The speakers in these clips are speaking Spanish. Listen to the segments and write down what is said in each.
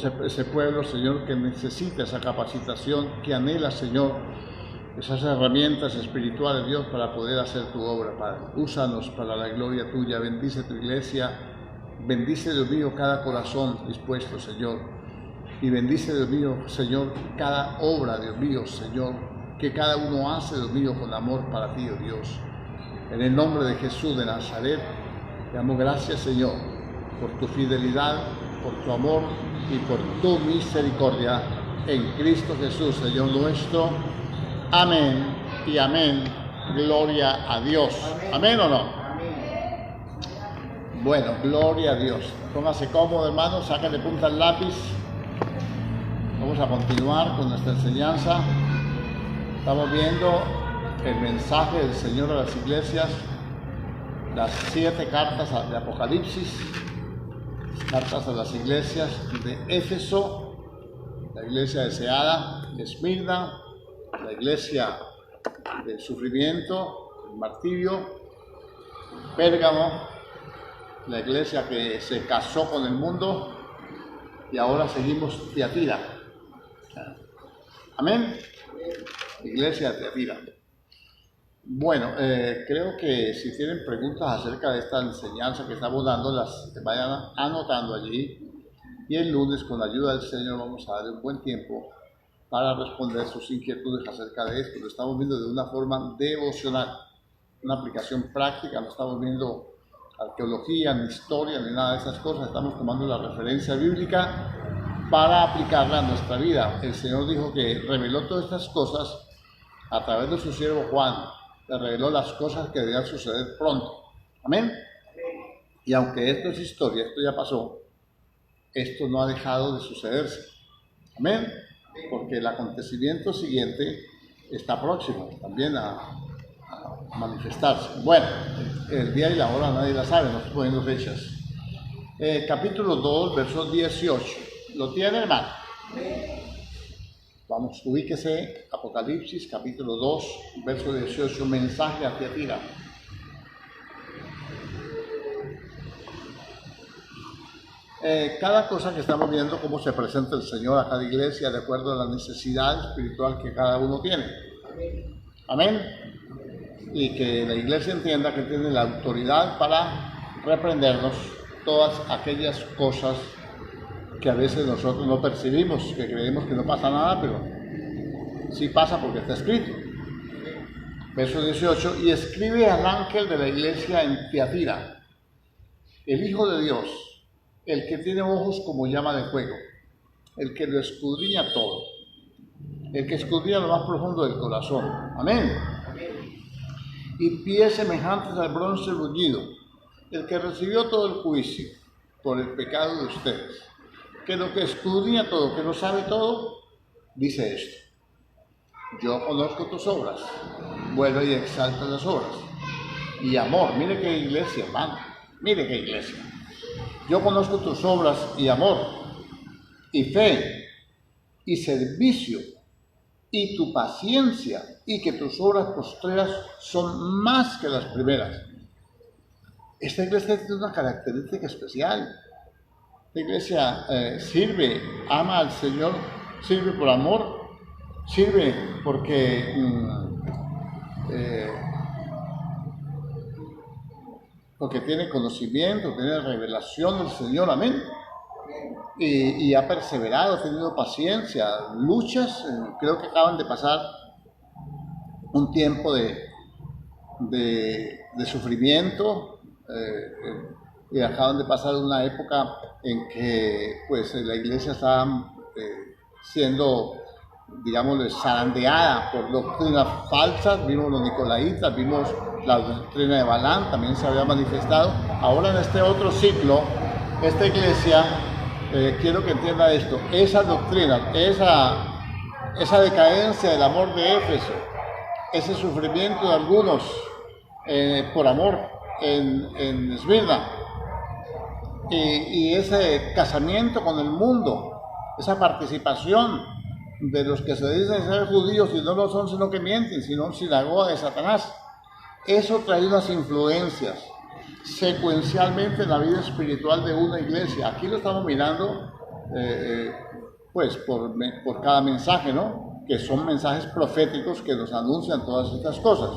ese pueblo, Señor, que necesita esa capacitación, que anhela, Señor, esas herramientas espirituales, Dios, para poder hacer tu obra, Padre. Úsanos para la gloria tuya, bendice tu iglesia, bendice, Dios mío, cada corazón dispuesto, Señor, y bendice, Dios mío, Señor, cada obra, Dios mío, Señor, que cada uno hace, Dios mío, con amor para ti, oh Dios. En el nombre de Jesús de Nazaret, te damos gracias, Señor, por tu fidelidad, por tu amor y por tu misericordia en Cristo Jesús, Señor nuestro. Amén y amén. Gloria a Dios. ¿Amén o no? Bueno, gloria a Dios. Póngase cómodo, hermano, sáquenle punta al lápiz. Vamos a continuar con nuestra enseñanza. Estamos viendo el mensaje del Señor a las iglesias, las 7 cartas de Apocalipsis, cartas a las iglesias de Éfeso, la iglesia deseada, de Esmirna, la iglesia del sufrimiento, el martirio, Pérgamo, la iglesia que se casó con el mundo, y ahora seguimos Tiatira. Amén. Iglesia de Tiatira. Bueno, creo que si tienen preguntas acerca de esta enseñanza que estamos dando, las vayan anotando allí, y el lunes, con la ayuda del Señor, vamos a darle un buen tiempo para responder sus inquietudes acerca de esto. Lo estamos viendo de una forma devocional, una aplicación práctica. No estamos viendo arqueología, ni historia, ni nada de esas cosas. Estamos tomando la referencia bíblica para aplicarla a nuestra vida. El Señor dijo que reveló todas estas cosas a través de su siervo Juan. Le reveló las cosas que debían suceder pronto. Amén. Y aunque esto es historia, esto ya pasó, esto no ha dejado de sucederse. Amén. Porque el acontecimiento siguiente está próximo también a manifestarse. Bueno, el día y la hora nadie la sabe, no estoy poniendo fechas. Capítulo 2, verso 18. ¿Lo tiene, hermano? Vamos, ubíquese, Apocalipsis, capítulo 2, verso 18, mensaje a Tiatira. Cada cosa que estamos viendo, cómo se presenta el Señor a cada iglesia de acuerdo a la necesidad espiritual que cada uno tiene. Amén. Y que la iglesia entienda que tiene la autoridad para reprendernos todas aquellas cosas que a veces nosotros no percibimos, que creemos que no pasa nada, pero sí pasa porque está escrito. Verso 18, y escribe al ángel de la iglesia en Tiatira, el Hijo de Dios, el que tiene ojos como llama de fuego, el que lo escudriña todo, el que escudriña lo más profundo del corazón. Amén. Y pies semejantes al bronce bruñido, el que recibió todo el juicio por el pecado de ustedes, que lo que escudriña todo, que lo sabe todo, dice esto: yo conozco tus obras, vuelve y exalta las obras. Y amor, mire qué iglesia, hermano, mire qué iglesia. Yo conozco tus obras y amor, y fe, y servicio, y tu paciencia, y que tus obras postreras son más que las primeras. Esta iglesia tiene una característica especial. La iglesia sirve, ama al Señor, sirve por amor, sirve porque tiene conocimiento, tiene revelación del Señor, amén. Y ha perseverado, ha tenido paciencia, luchas. Creo que acaban de pasar un tiempo de sufrimiento, y acaban de pasar una época en que pues la iglesia está siendo, digámosle, zarandeada por doctrinas falsas. Vimos los nicolaitas, vimos la doctrina de Balaam, también se había manifestado. Ahora en este otro ciclo, esta iglesia, quiero que entienda esto, esa doctrina, esa decadencia del amor de Éfeso, ese sufrimiento de algunos por amor en Esmirna, y ese casamiento con el mundo, esa participación de los que se dicen ser judíos y no lo son, sino que mienten, sino sinagoga de Satanás. Eso trae unas influencias secuencialmente en la vida espiritual de una iglesia. Aquí lo estamos mirando pues por cada mensaje, ¿no? Que son mensajes proféticos que nos anuncian todas estas cosas.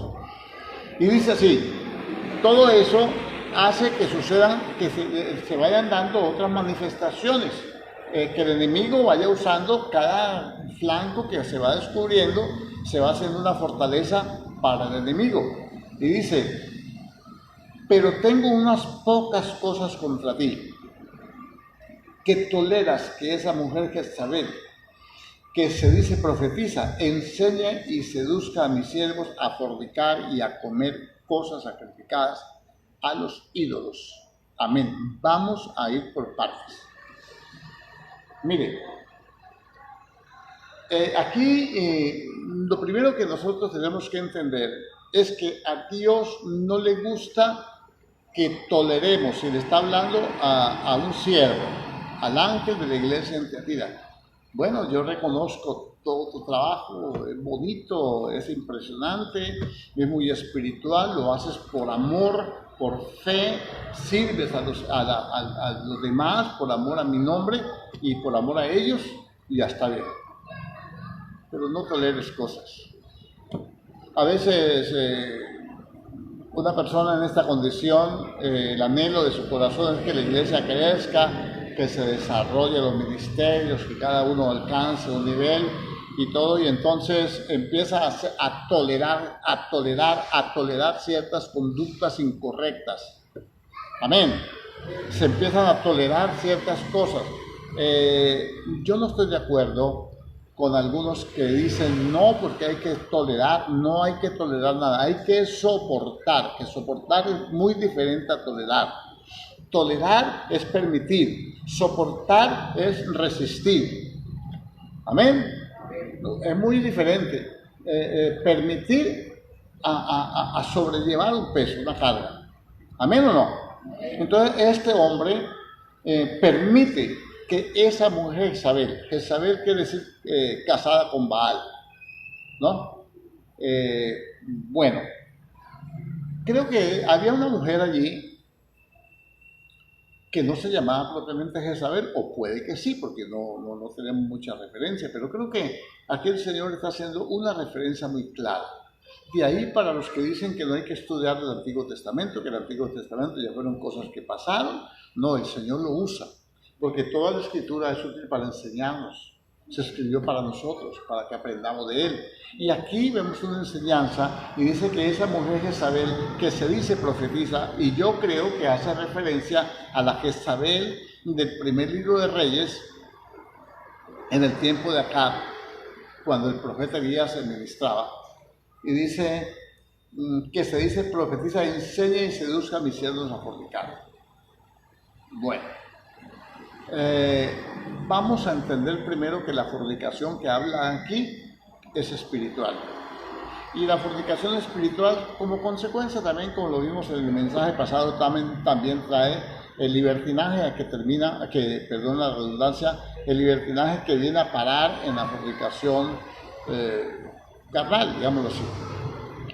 Y dice así, todo eso hace que sucedan, que se vayan dando otras manifestaciones, que el enemigo vaya usando cada flanco que se va descubriendo, se va haciendo una fortaleza para el enemigo. Y dice, pero tengo unas pocas cosas contra ti, que toleras que esa mujer Jezabel, que se dice profetiza, enseñe y seduzca a mis siervos a fornicar y a comer cosas sacrificadas a los ídolos. Amén. Vamos a ir por partes. Mire, aquí lo primero que nosotros tenemos que entender es que a Dios no le gusta que toleremos, si le está hablando a un siervo, al ángel de la iglesia en Tiatira. Bueno, yo reconozco todo tu trabajo, es bonito, es impresionante, es muy espiritual, lo haces por amor, por fe, sirves a los demás, por amor a mi nombre y por amor a ellos, y ya está bien. Pero no toleres cosas. A veces una persona en esta condición, el anhelo de su corazón es que la iglesia crezca, que se desarrolle los ministerios, que cada uno alcance un nivel y todo, y entonces empieza a tolerar ciertas conductas incorrectas. Amén. Se empiezan a tolerar ciertas cosas. Yo no estoy de acuerdo con algunos que dicen no, porque hay que tolerar. No hay que tolerar nada, hay que soportar, que soportar es muy diferente a tolerar. Tolerar es permitir, soportar es resistir. Amén. Es muy diferente. Permitir a sobrellevar un peso, una carga. Amén o no. Entonces este hombre permite que esa mujer Jezabel quiere decir casada con Baal, ¿no? Bueno, creo que había una mujer allí que no se llamaba propiamente Jezabel, o puede que sí, porque no tenemos mucha referencia, pero creo que aquí el Señor está haciendo una referencia muy clara. De ahí para los que dicen que no hay que estudiar el Antiguo Testamento, que el Antiguo Testamento ya fueron cosas que pasaron, no, el Señor lo usa, porque toda la Escritura es útil para enseñarnos. Se escribió para nosotros, para que aprendamos de Él. Y aquí vemos una enseñanza y dice que esa mujer Jezabel, que se dice profetiza, y yo creo que hace referencia a la Jezabel del primer libro de Reyes, en el tiempo de Acab, cuando el profeta Elías se ministraba. Y dice que se dice profetiza, enseña y seduzca a mis siervos a fornicar. Bueno. Vamos a entender primero que la fornicación que habla aquí es espiritual. Y la fornicación espiritual, como consecuencia también, como lo vimos en el mensaje pasado, también trae el libertinaje perdón la redundancia, el libertinaje que viene a parar en la fornicación carnal, digámoslo así.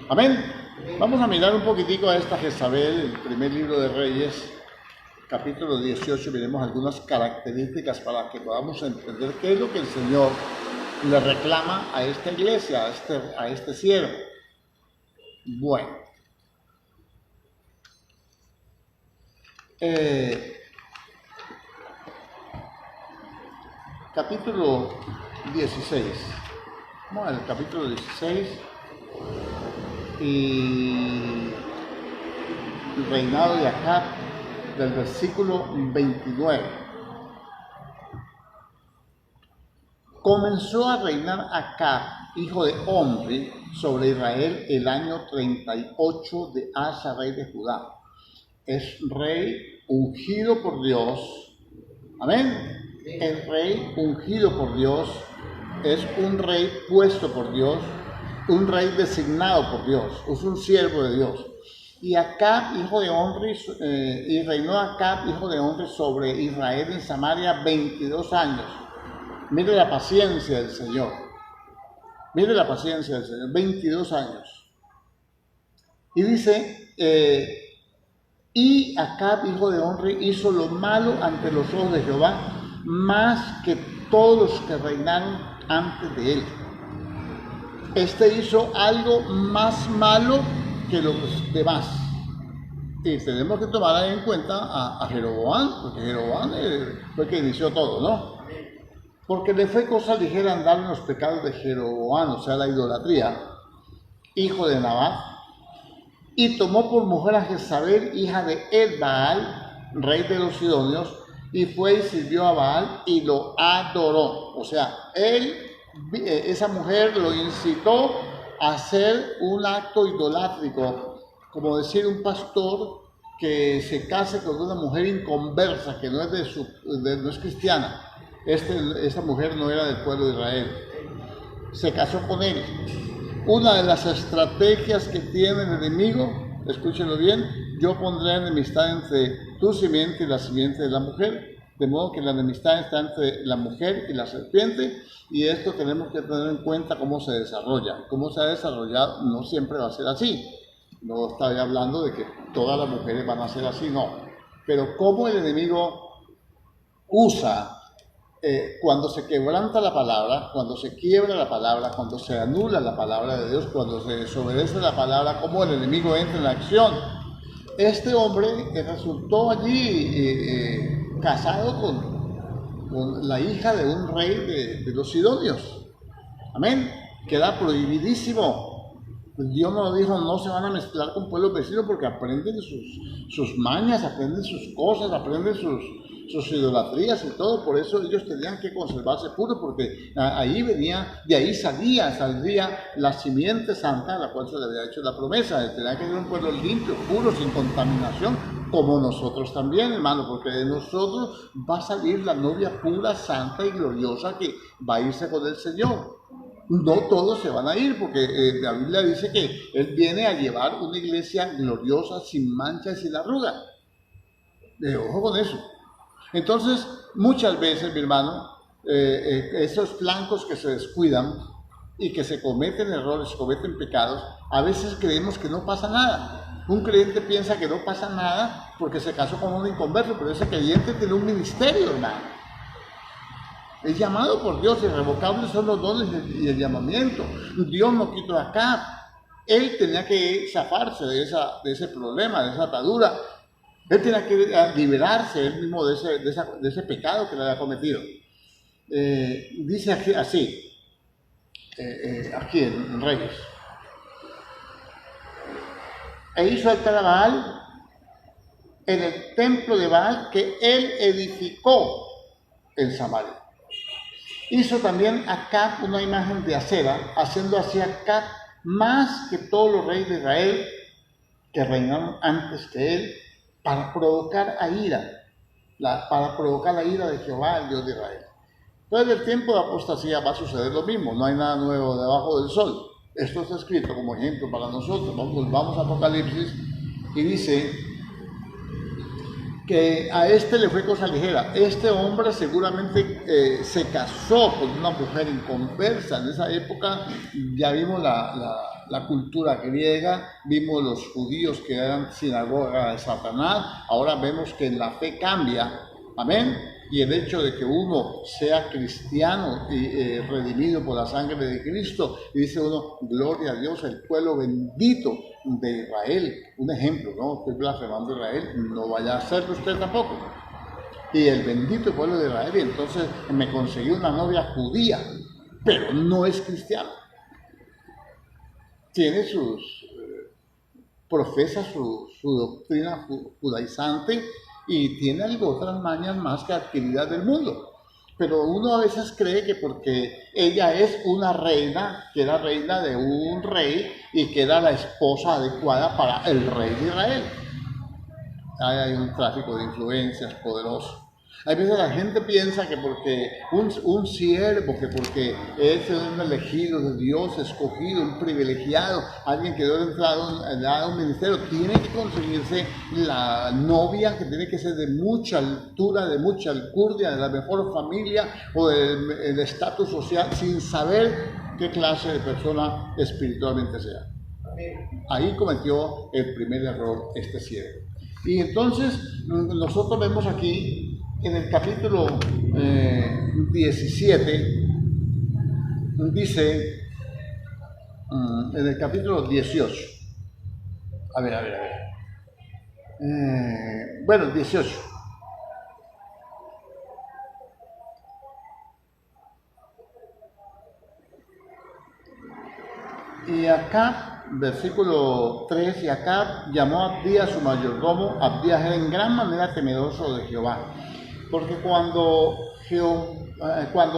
Amén. Vamos a mirar un poquitico a esta Jezabel, el primer libro de Reyes, capítulo 18, veremos algunas características para que podamos entender qué es lo que el Señor le reclama a esta iglesia, a este siervo. Bueno, capítulo 16. Vamos al capítulo 16 y el reinado de Acab, del versículo 29. Comenzó a reinar Acab, hijo de Omri, sobre Israel el año 38 de Asa, rey de Judá. Es rey ungido por Dios. Amén. El rey ungido por Dios es un rey puesto por Dios, un rey designado por Dios, es un siervo de Dios. Y Acab, hijo de Omri, y reinó Acab, hijo de Omri, sobre Israel en Samaria 22 años. Mire la paciencia del Señor. Mire la paciencia del Señor, 22 años. Y dice, y Acab, hijo de Omri, hizo lo malo ante los ojos de Jehová, más que todos los que reinaron antes de él. Este hizo algo más malo que los demás. Y tenemos que tomar en cuenta a Jeroboam, porque Jeroboam fue el que inició todo, ¿no? Porque le fue cosa ligera andar en los pecados de Jeroboam, o sea, la idolatría, hijo de Nabat, y tomó por mujer a Jezabel, hija de Baal, rey de los sidonios, y fue y sirvió a Baal y lo adoró. O sea, esa mujer lo incitó a hacer un acto idolátrico, como decir un pastor que se case con una mujer inconversa, que no es cristiana. Esta mujer no era del pueblo de Israel. Se casó con él. Una de las estrategias que tiene el enemigo, escúchenlo bien, yo pondré enemistad entre tu simiente y la simiente de la mujer, de modo que la enemistad está entre la mujer y la serpiente, y esto tenemos que tener en cuenta cómo se desarrolla. Cómo se ha desarrollado no siempre va a ser así. No estoy hablando de que todas las mujeres van a ser así, no. Pero cómo el enemigo usa cuando se quebranta la palabra, cuando se quiebra la palabra, cuando se anula la palabra de Dios, cuando se desobedece la palabra, cómo el enemigo entra en la acción. Este hombre resultó allí casado con la hija de un rey de los sidonios. Amén. Queda prohibidísimo. Dios nos dijo, no se van a mezclar con pueblos vecinos porque aprenden sus mañas, aprenden sus cosas, aprenden sus idolatrías y todo. Por eso ellos tenían que conservarse puros, porque de ahí saldría la simiente santa a la cual se le había hecho la promesa. Tenía que ser un pueblo limpio, puro, sin contaminación, como nosotros también, hermano, porque de nosotros va a salir la novia pura, santa y gloriosa que va a irse con el Señor. No todos se van a ir, porque la Biblia dice que Él viene a llevar una iglesia gloriosa, sin mancha y sin arruga. Ojo con eso. Entonces, muchas veces, mi hermano, esos flancos que se descuidan y que se cometen errores, cometen pecados, a veces creemos que no pasa nada. Un creyente piensa que no pasa nada porque se casó con un inconverso, pero ese creyente tiene un ministerio, hermano. Es llamado por Dios, irrevocables son los dones y el llamamiento. Dios no quitó acá. Él tenía que zafarse de ese problema, de esa atadura. Él tenía que liberarse él mismo de ese pecado que le había cometido. Dice así, aquí en Reyes. E hizo altar a Baal en el templo de Baal que él edificó en Samaria. Hizo también a Acab una imagen de acera, haciendo así a Acab más que todos los reyes de Israel que reinaron antes que él, para provocar la ira de Jehová, el Dios de Israel. Entonces, el tiempo de apostasía va a suceder lo mismo, no hay nada nuevo debajo del sol. Esto está escrito como ejemplo para nosotros. Vamos a Apocalipsis y dice que a este le fue cosa ligera. Este hombre seguramente se casó con una mujer inconversa. En esa época ya vimos la cultura griega, vimos los judíos que eran sinagoga de Satanás. Ahora vemos que la fe cambia, amén, y el hecho de que uno sea cristiano y redimido por la sangre de Cristo, y dice uno, gloria a Dios, el pueblo bendito de Israel. Un ejemplo, no estoy blasfemando a Israel, no vaya a hacerlo usted tampoco. Y el bendito pueblo de Israel, y entonces me conseguí una novia judía, pero no es cristiana. Tiene profesa su doctrina judaizante y tiene otras mañas más que adquiridas del mundo. Pero uno a veces cree que porque ella es una reina, que era reina de un rey y que era la esposa adecuada para el rey de Israel. Hay un tráfico de influencias poderoso. A veces la gente piensa que porque un siervo, que porque es un elegido de Dios, escogido, un privilegiado, alguien que Dios le ha dado un ministerio, tiene que conseguirse la novia, que tiene que ser de mucha altura, de mucha alcurnia, de la mejor familia o del estatus social, sin saber qué clase de persona espiritualmente sea. Ahí cometió el primer error este siervo. Y entonces nosotros vemos aquí en el capítulo 17, dice, en el capítulo 18, a ver, bueno, 18. Y acá, versículo 3, y acá llamó a Abdías su mayordomo. Abdías era en gran manera temeroso de Jehová, porque cuando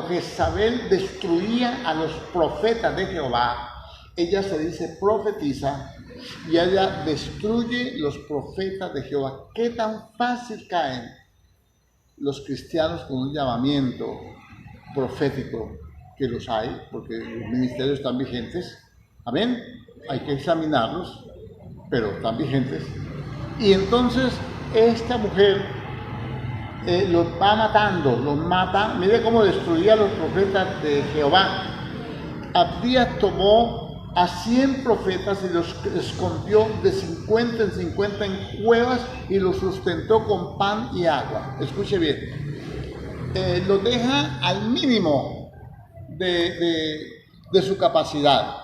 Jezabel destruía a los profetas de Jehová, ella se dice profetiza, y ella destruye los profetas de Jehová. ¿Qué tan fácil caen los cristianos con un llamamiento profético? Que los hay, porque los ministerios están vigentes. Amén. Hay que examinarlos, pero están vigentes. Y entonces esta mujer los va matando, los mata. Mire cómo destruía a los profetas de Jehová. Abdías tomó a 100 profetas y los escondió de 50 en 50 en cuevas y los sustentó con pan y agua. Escuche bien. Los deja al mínimo de su capacidad.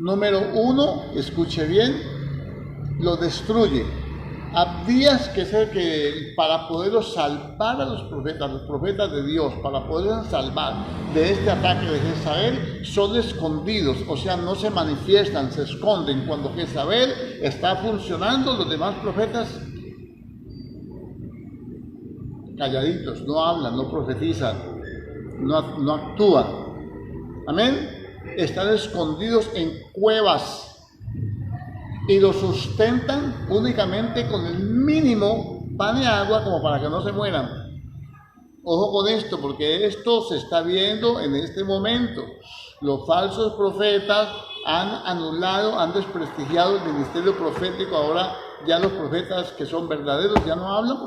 Número 1, escuche bien, lo destruye. Abdías, que es el que, para poderlos salvar a los profetas de Dios, para poderlos salvar de este ataque de Jezabel, son escondidos, o sea, no se manifiestan, se esconden. Cuando Jezabel está funcionando, los demás profetas calladitos, no hablan, no profetizan, no actúan. Amén. Están escondidos en cuevas y los sustentan únicamente con el mínimo pan y agua, como para que no se mueran. Ojo con esto, porque esto se está viendo en este momento. Los falsos profetas han anulado, han desprestigiado el ministerio profético. Ahora ya los profetas que son verdaderos ya no hablan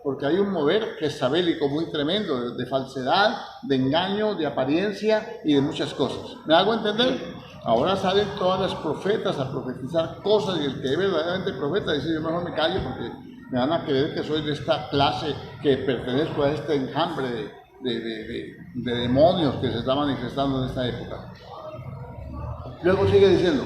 porque hay un mover jezabélico muy tremendo, de falsedad, de engaño, de apariencia y de muchas cosas. ¿Me hago entender? Ahora salen todas las profetas a profetizar cosas, y el que es verdaderamente profeta dice: yo mejor me callo porque me van a creer que soy de esta clase, que pertenezco a este enjambre de demonios que se está manifestando en esta época. Luego sigue diciendo,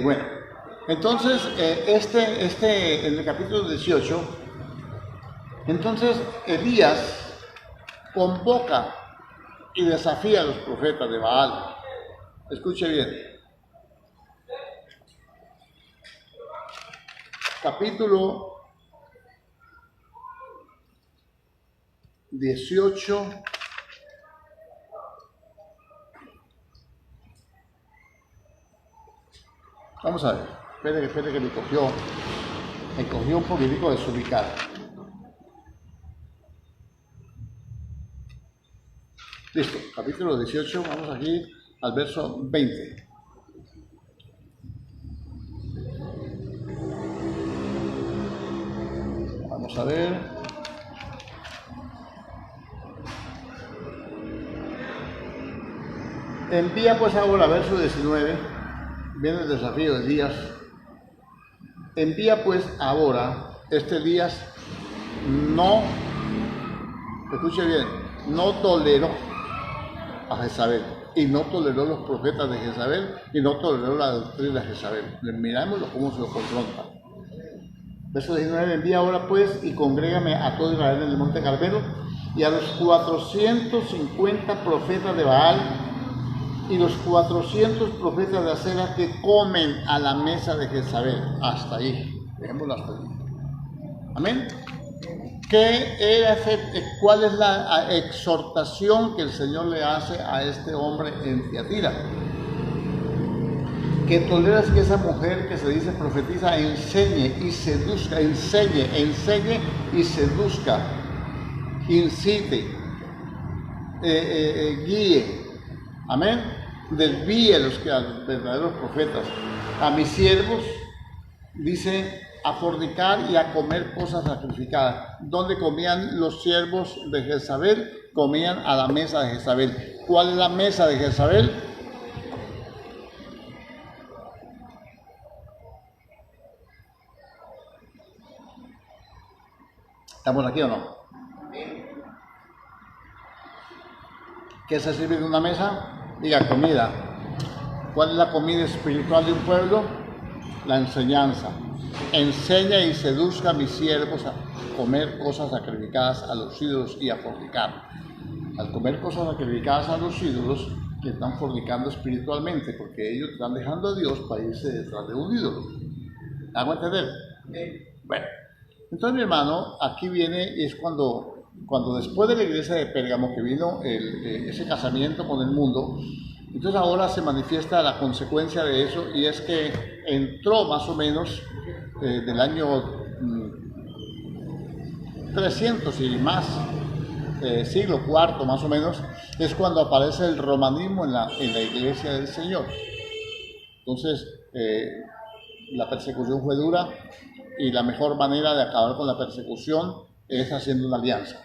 bueno, entonces, en el capítulo 18, entonces Elías convoca y desafía a los profetas de Baal. Escuche bien. Capítulo 18. Vamos a ver. Espere que me cogió un poquitico desubicado. Listo, capítulo 18, vamos aquí al verso 20. Vamos a ver. Envía pues ahora, verso 19, viene el desafío de Elías. Envía pues ahora, Elías no, escuche bien, no toleró a Jezabel, y no toleró los profetas de Jezabel, y no toleró la doctrina de Jezabel. Mirámoslo cómo se lo confronta. Verso 19, envía ahora pues y congrégame a todo Israel en el monte Carmelo, y a los 450 profetas de Baal, y los 400 profetas de Acera que comen a la mesa de Jezabel. Hasta ahí, dejémoslo hasta ahí. Amén. ¿Cuál es la exhortación que el Señor le hace a este hombre en Tiatira? Que toleras que esa mujer que se dice profetiza enseñe y seduzca, enseñe y seduzca, incite, guíe, amén, desvíe a los verdaderos profetas, a mis siervos, dice, a fornicar y a comer cosas sacrificadas. ¿Dónde comían los siervos de Jezabel? Comían a la mesa de Jezabel. ¿Cuál es la mesa de Jezabel? ¿Estamos aquí o no? ¿Qué se sirve en una mesa? Diga, comida. ¿Cuál es la comida espiritual de un pueblo? La enseñanza. Enseña y seduzca a mis siervos a comer cosas sacrificadas a los ídolos y a fornicar. Al comer cosas sacrificadas a los ídolos, que están fornicando espiritualmente, porque ellos están dejando a Dios para irse detrás de un ídolo. ¿Hago entender? Bueno, entonces mi hermano, aquí viene, y es cuando después de la iglesia de Pérgamo, que vino ese casamiento con el mundo, entonces ahora se manifiesta la consecuencia de eso, y es que entró más o menos del año 300 y más, siglo IV más o menos, es cuando aparece el romanismo en la iglesia del Señor. Entonces, la persecución fue dura, y la mejor manera de acabar con la persecución es haciendo una alianza.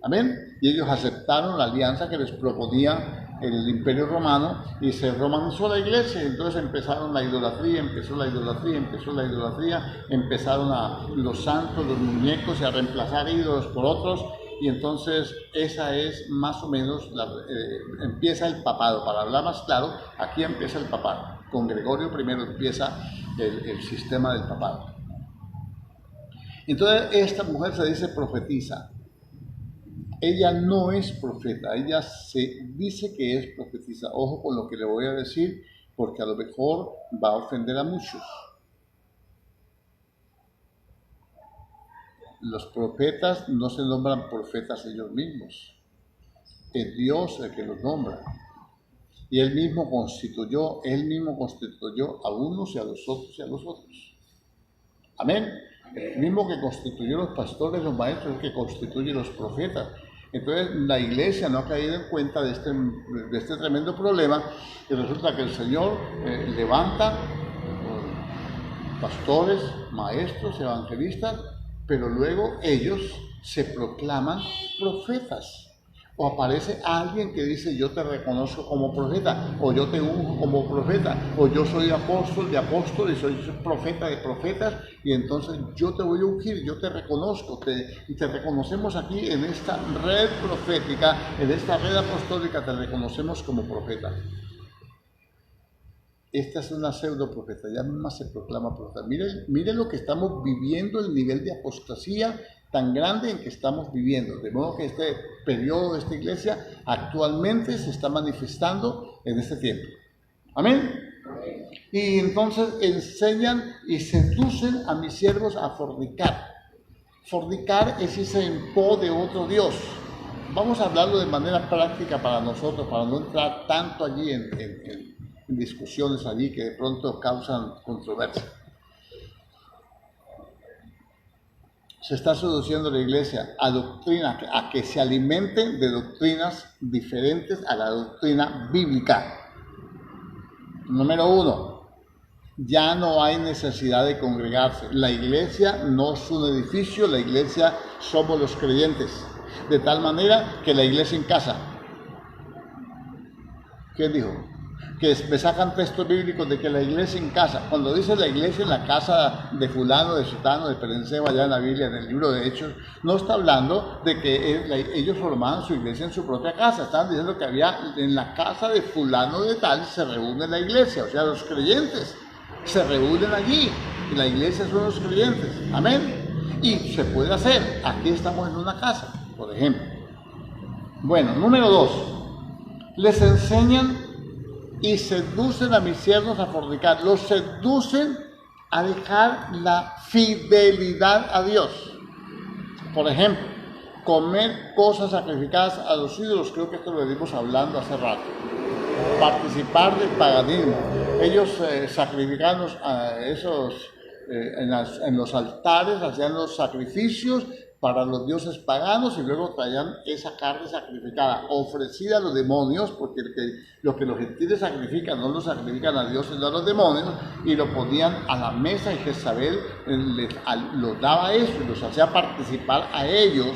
Amén. Y ellos aceptaron la alianza que les proponía el Imperio Romano, y se romanizó la iglesia. Entonces empezaron la idolatría, empezaron a los santos, los muñecos, y a reemplazar ídolos por otros. Y entonces esa es más o menos, empieza el papado. Para hablar más claro, aquí empieza el papado. Con Gregorio I empieza el sistema del papado. Entonces esta mujer se dice profetiza. Ella no es profeta, ella se dice que es profetisa. Ojo con lo que le voy a decir, porque a lo mejor va a ofender a muchos. Los profetas no se nombran profetas ellos mismos. Es Dios el que los nombra. Y Él mismo constituyó a unos y a los otros y a los otros. Amén. El mismo que constituyó los pastores, los maestros, el que constituye los profetas. Entonces la iglesia no ha caído en cuenta de este tremendo problema, y resulta que el Señor levanta pastores, maestros, evangelistas, pero luego ellos se proclaman profetas. O aparece alguien que dice: yo te reconozco como profeta, o yo te unjo como profeta, o yo soy apóstol de apóstoles, soy profeta de profetas, y entonces yo te voy a ungir, yo te reconozco, te reconocemos aquí en esta red profética, en esta red apostólica, te reconocemos como profeta. Esta es una pseudo profeta, ya misma se proclama profeta. Miren lo que estamos viviendo, el nivel de apostasía tan grande en que estamos viviendo. De modo que este periodo de esta iglesia actualmente se está manifestando en este tiempo. Amén. Y entonces enseñan y seducen a mis siervos a fornicar. Fornicar es irse en pos de otro Dios. Vamos a hablarlo de manera práctica para nosotros, para no entrar tanto allí en discusiones allí que de pronto causan controversia. Se está seduciendo la iglesia a que se alimenten de doctrinas diferentes a la doctrina bíblica. Número 1, ya no hay necesidad de congregarse. La iglesia no es un edificio, la iglesia somos los creyentes. De tal manera que la iglesia en casa. ¿Quién dijo? Que me sacan textos bíblicos de que la iglesia en casa, cuando dice la iglesia en la casa de fulano, de sutano, de perenseo, allá en la Biblia, en el libro de Hechos, no está hablando de que ellos formaban su iglesia en su propia casa. Estaban diciendo que había en la casa de fulano de tal se reúne la iglesia, o sea, los creyentes se reúnen allí, y la iglesia son los creyentes. Amén. Y se puede hacer. Aquí estamos en una casa, por ejemplo. Bueno, número 2, les enseñan y seducen a mis siervos a fornicar. Los seducen a dejar la fidelidad a Dios. Por ejemplo, comer cosas sacrificadas a los ídolos. Creo que esto lo venimos hablando hace rato. Participar del paganismo. Ellos sacrificaban en los altares, hacían los sacrificios para los dioses paganos, y luego traían esa carne sacrificada, ofrecida a los demonios, porque lo que los gentiles sacrifican no lo sacrifican a Dios, sino a los demonios, y lo ponían a la mesa, y Jezabel los daba eso y los hacía participar a ellos,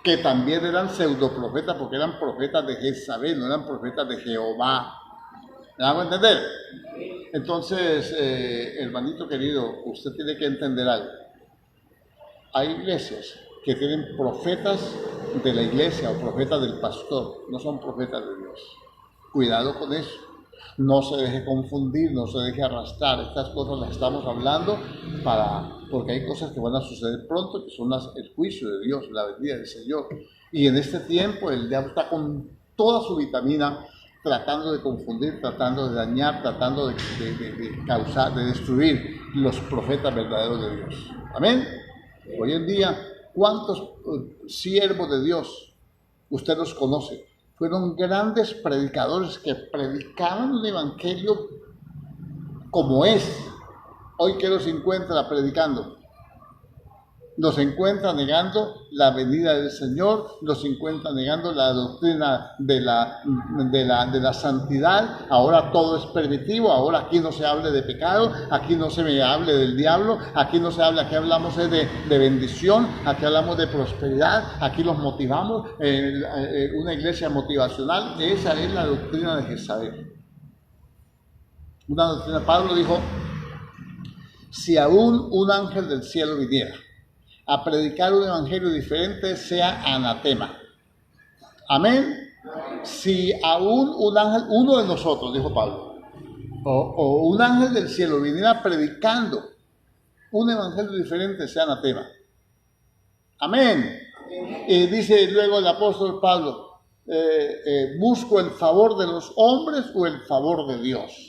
que también eran pseudoprofetas, porque eran profetas de Jezabel, no eran profetas de Jehová. ¿Me hago entender? Entonces, hermanito querido, usted tiene que entender algo. Hay iglesias que tienen profetas de la iglesia o profetas del pastor, no son profetas de Dios. Cuidado con eso. No se deje confundir, no se deje arrastrar. Estas cosas las estamos hablando porque hay cosas que van a suceder pronto, que son el juicio de Dios, la venida del Señor. Y en este tiempo el diablo está con toda su vitamina tratando de confundir, tratando de dañar, tratando de causar, de destruir los profetas verdaderos de Dios. Amén. Hoy en día, ¿cuántos siervos de Dios usted los conoce? Fueron grandes predicadores que predicaban un evangelio como es. Hoy que los encuentra predicando. Los encuentra negando la venida del Señor, los encuentra negando la doctrina de la santidad. Ahora todo es permitivo, ahora aquí no se hable de pecado, aquí no se me hable del diablo, aquí no se habla, aquí hablamos de bendición, aquí hablamos de prosperidad, aquí los motivamos, una iglesia motivacional. Esa es la doctrina de Jezabel. Una doctrina, Pablo dijo, si aún un ángel del cielo viniera a predicar un evangelio diferente, sea anatema. Amén. Si aún un ángel, uno de nosotros, dijo Pablo, o un ángel del cielo viniera predicando un evangelio diferente, sea anatema. Amén. Dice luego el apóstol Pablo, ¿busco el favor de los hombres o el favor de Dios?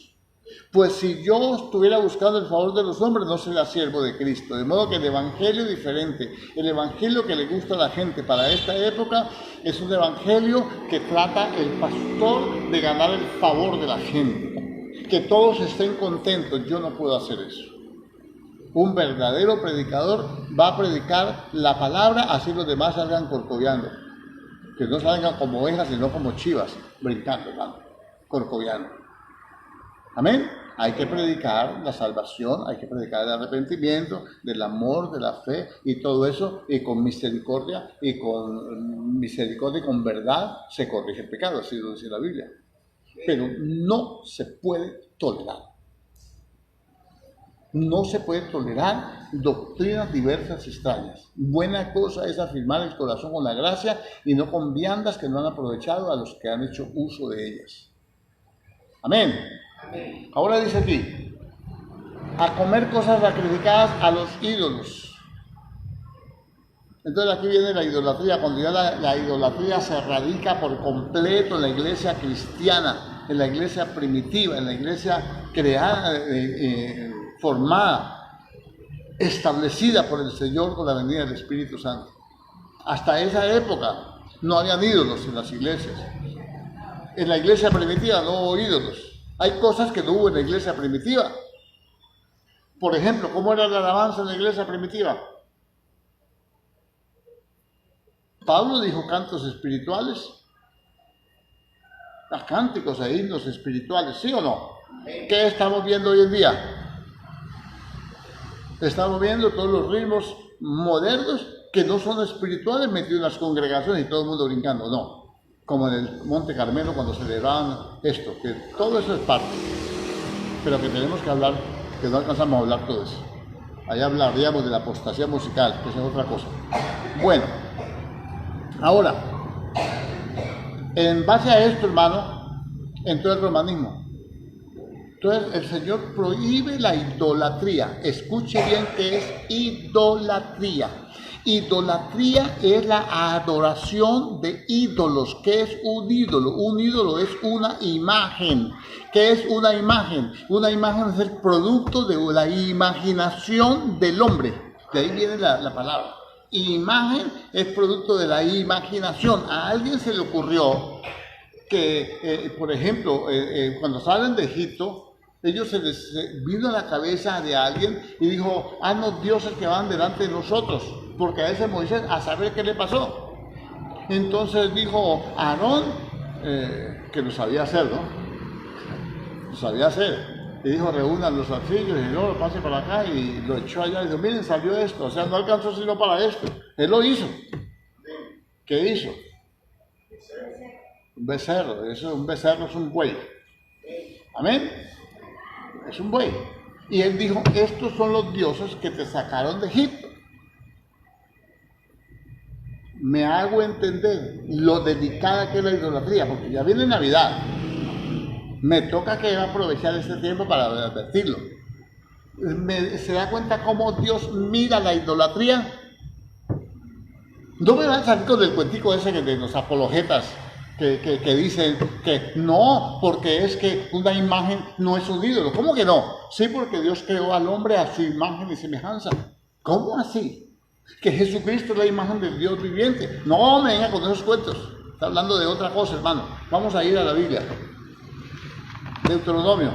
Pues si yo estuviera buscando el favor de los hombres, no sería siervo de Cristo. De modo que el evangelio diferente, el evangelio que le gusta a la gente para esta época, es un evangelio que trata el pastor de ganar el favor de la gente. Que todos estén contentos. Yo no puedo hacer eso. Un verdadero predicador va a predicar la palabra, así los demás salgan corcoviando. Que no salgan como ovejas, sino como chivas, brincando, corcoviando. Amén. Hay que predicar la salvación, hay que predicar el arrepentimiento, del amor, de la fe y todo eso, y con misericordia y con verdad se corrige el pecado, así lo dice la Biblia. Pero no se puede tolerar. No se puede tolerar doctrinas diversas y extrañas. Buena cosa es afirmar el corazón con la gracia y no con viandas que no han aprovechado a los que han hecho uso de ellas. Amén. Ahora dice aquí, a comer cosas sacrificadas a los ídolos. Entonces aquí viene la idolatría, cuando ya la idolatría se radica por completo en la iglesia cristiana, en la iglesia primitiva, en la iglesia creada, formada, establecida por el Señor con la venida del Espíritu Santo. Hasta esa época no habían ídolos en las iglesias. En la iglesia primitiva no hubo ídolos. Hay cosas que no hubo en la iglesia primitiva. Por ejemplo, ¿cómo era la alabanza en la iglesia primitiva? Pablo dijo cantos espirituales, cánticos e himnos espirituales, ¿sí o no? ¿Qué estamos viendo hoy en día? Estamos viendo todos los ritmos modernos que no son espirituales metidos en las congregaciones y todo el mundo brincando, no. Como en el Monte Carmelo cuando celebraban esto, que todo eso es parte, pero que tenemos que hablar, que no alcanzamos a hablar todo eso. Allá hablaríamos de la apostasía musical, que esa es otra cosa. Bueno, ahora, en base a esto, hermano, entró el romanismo. Entonces el Señor prohíbe la idolatría. Escuche bien qué es idolatría. Idolatría es la adoración de ídolos. ¿Qué es un ídolo? Un ídolo es una imagen. ¿Qué es una imagen? Una imagen es el producto de la imaginación del hombre. De ahí viene la palabra. Imagen es producto de la imaginación. A alguien se le ocurrió que, por ejemplo, cuando salen de Egipto, ellos se les vino a la cabeza de alguien y dijo, haznos dioses que van delante de nosotros, porque a ese Moisés, a saber qué le pasó. Entonces dijo Aarón, que lo sabía hacer, ¿no? Lo sabía hacer. Y dijo, reúnan los alfillos y luego pase para acá, y lo echó allá y dijo, miren, salió esto, o sea, no alcanzó sino para esto. Él lo hizo. ¿Qué hizo? Un becerro. Un becerro es un buey. Amén. Es un buey. Y él dijo, estos son los dioses que te sacaron de Egipto. Me hago entender lo delicada que es la idolatría, porque ya viene Navidad. Me toca que aprovechar este tiempo para advertirlo. ¿Se da cuenta cómo Dios mira la idolatría? No me van a salir con el cuentico ese de los apologetas que dicen que no, porque es que una imagen no es un ídolo. ¿Cómo que no? Sí, porque Dios creó al hombre a su imagen y semejanza. ¿Cómo así? Que Jesucristo es la imagen del Dios viviente. No me venga con esos cuentos. Está hablando de otra cosa, hermano. Vamos a ir a la Biblia. Deuteronomio.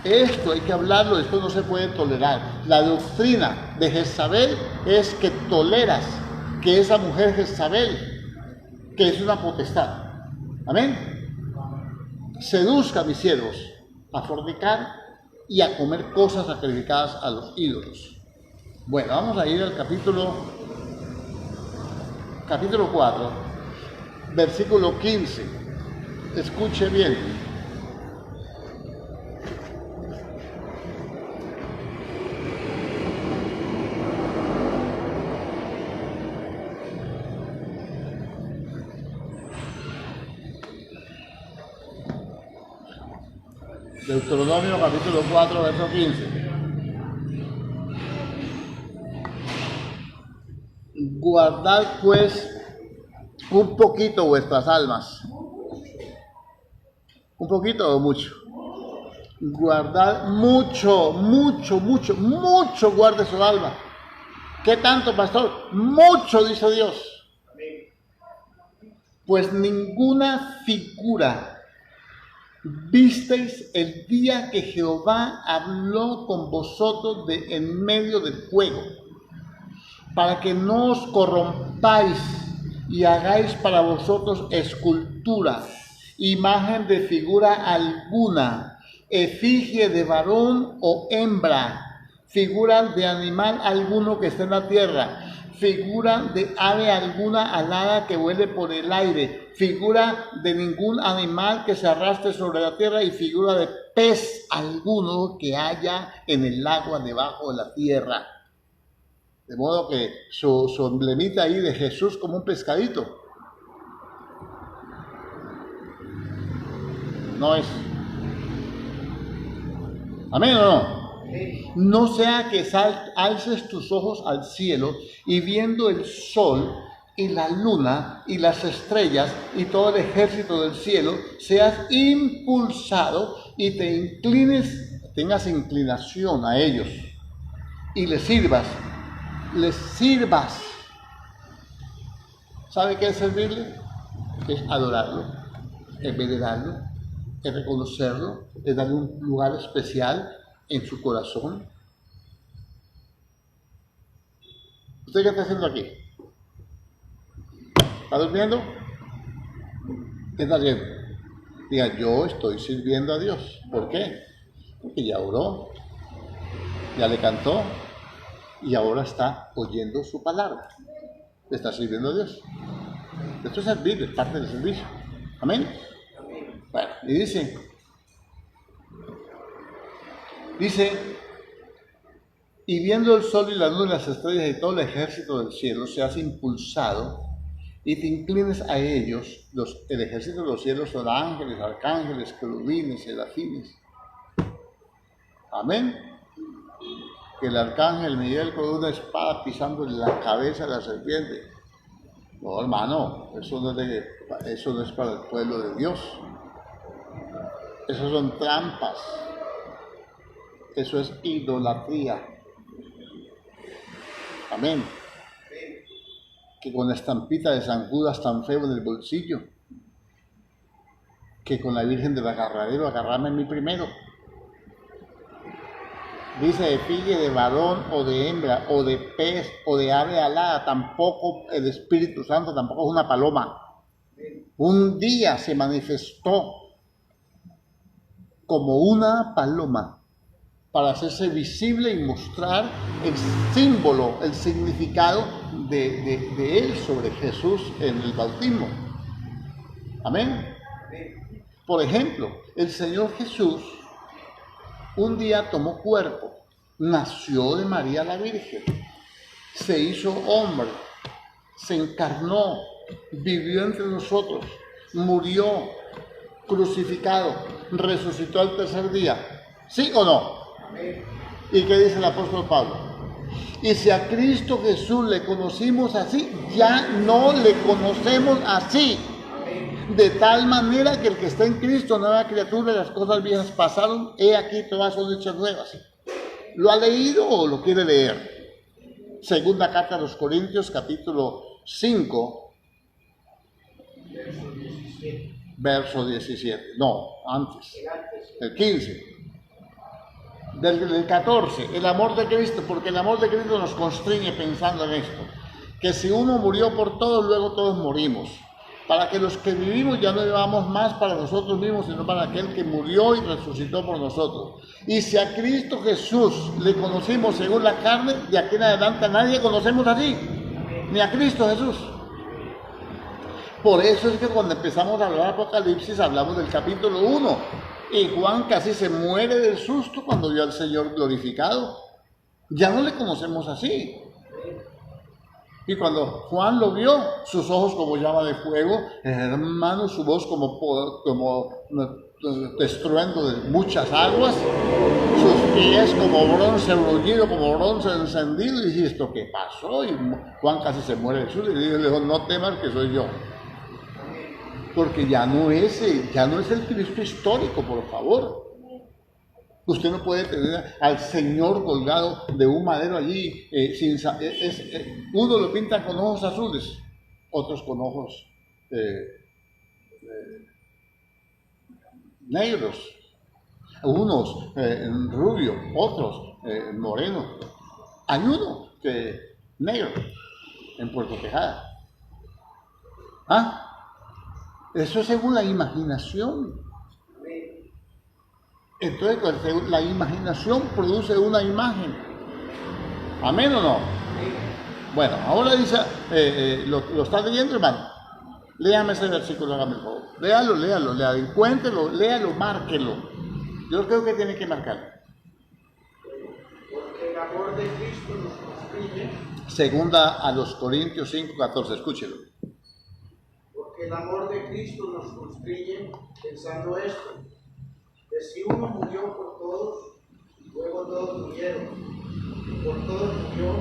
Esto hay que hablarlo, esto no se puede tolerar. La doctrina de Jezabel es que toleras que esa mujer Jezabel, que es una potestad, amén, seduzca a mis siervos a fornicar y a comer cosas sacrificadas a los ídolos. Bueno, vamos a ir al capítulo 4, versículo 15. Escuche bien. Deuteronomio capítulo 4, verso 15. Guardad pues un poquito vuestras almas. ¿Un poquito o mucho? Guardad mucho, guarde su alma. ¿Qué tanto, pastor? Mucho, dice Dios. Pues ninguna figura visteis el día que Jehová habló con vosotros en medio del fuego, para que no os corrompáis y hagáis para vosotros escultura, imagen de figura alguna, efigie de varón o hembra, figura de animal alguno que esté en la tierra, figura de ave alguna alada que vuele por el aire, figura de ningún animal que se arrastre sobre la tierra y figura de pez alguno que haya en el agua debajo de la tierra. De modo que su emblemita ahí de Jesús como un pescadito. No es. ¿Amén o no? No sea que alces tus ojos al cielo y viendo el sol y la luna y las estrellas y todo el ejército del cielo, seas impulsado y te inclines, tengas inclinación a ellos y les sirvas. ¿Sabe qué es servirle? Es adorarlo, es venerarlo, es reconocerlo, es darle un lugar especial en su corazón. ¿Usted qué está haciendo aquí? ¿Está durmiendo? ¿Qué está haciendo? Diga, yo estoy sirviendo a Dios. ¿Por qué? Porque ya oró, ya le cantó y ahora está oyendo su palabra. Le está sirviendo a Dios. Esto es servir, es parte del servicio. ¿Amén? Bueno, y dice, y viendo el sol y la luna y las estrellas y todo el ejército del cielo, seas impulsado y te inclines a ellos. El ejército de los cielos son ángeles, arcángeles, querubines, serafines. Amén. Que el arcángel Miguel con una espada pisando en la cabeza de la serpiente. No, hermano, eso no es para el pueblo de Dios. Eso son trampas. Eso es idolatría. Amén. Que con la estampita de San Judas tan feo en el bolsillo, que con la Virgen del Agarradero, agarrarme a mí primero. Dice efigie de varón o de hembra o de pez o de ave alada, tampoco el Espíritu Santo, tampoco es una paloma. Un día se manifestó como una paloma para hacerse visible y mostrar el símbolo, el significado de él sobre Jesús en el bautismo. Amén. Por ejemplo, el Señor Jesús un día tomó cuerpo, nació de María la Virgen, se hizo hombre, se encarnó, vivió entre nosotros, murió, crucificado, resucitó al tercer día. ¿Sí o no? ¿Y qué dice el apóstol Pablo? Y si a Cristo Jesús le conocimos así, ya no le conocemos así. De tal manera que el que está en Cristo, nueva criatura, las cosas viejas pasaron, he aquí todas son hechas nuevas. ¿Lo ha leído o lo quiere leer? Segunda carta a los Corintios, capítulo 5, verso 17. No, antes. El 15. Del 14. El amor de Cristo, porque el amor de Cristo nos constriñe pensando en esto. Que si uno murió por todos, luego todos morimos. Para que los que vivimos ya no vivamos más para nosotros mismos, sino para aquel que murió y resucitó por nosotros. Y si a Cristo Jesús le conocimos según la carne, de aquí en adelante a nadie conocemos así, ni a Cristo Jesús. Por eso es que cuando empezamos a hablar de Apocalipsis, hablamos del capítulo 1. Y Juan casi se muere del susto cuando vio al Señor glorificado. Ya no le conocemos así. Y cuando Juan lo vio, sus ojos como llama de fuego, hermano, su voz como estruendo de muchas aguas, sus pies como bronce bruñido, como bronce encendido. Y dije, ¿esto qué pasó? Y Juan casi se muere del susto. Y le dijo, no temas que soy yo. Porque ya no es el Cristo histórico, por favor. Usted no puede tener al Señor colgado de un madero allí, uno lo pinta con ojos azules, otros con ojos negros, unos rubio, otros moreno. Hay uno negro en Puerto Tejada. Eso es según la imaginación. Entonces, la imaginación produce una imagen. ¿Amén o no? Bueno, ahora dice, ¿lo está leyendo, hermano? Léame ese versículo, hágame el favor. Léalo, encuéntrelo, léalo, márquelo. Yo creo que tiene que marcarlo. Porque el amor de Cristo nos constriñe. Segunda a los Corintios 5:14, escúchelo. Porque el amor de Cristo nos constriñe pensando esto. Que si uno murió por todos, luego todos murieron. Y por todos murió,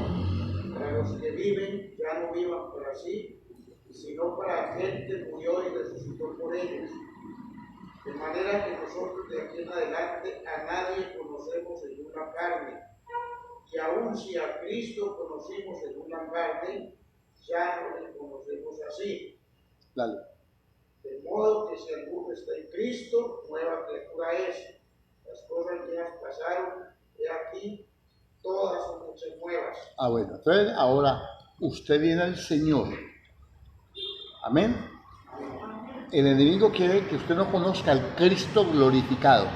para los que viven, ya no vivan para sí, sino para aquel que murió y resucitó por ellos. De manera que nosotros de aquí en adelante a nadie conocemos según la carne. Y aun si a Cristo conocimos según la carne, ya no le conocemos así. Dale. De modo que si alguno está en Cristo, nueva criatura es. Las cosas viejas pasaron, he aquí, todas son hechas nuevas. Bueno, entonces ahora usted viene al Señor. Amén. El enemigo quiere que usted no conozca al Cristo glorificado,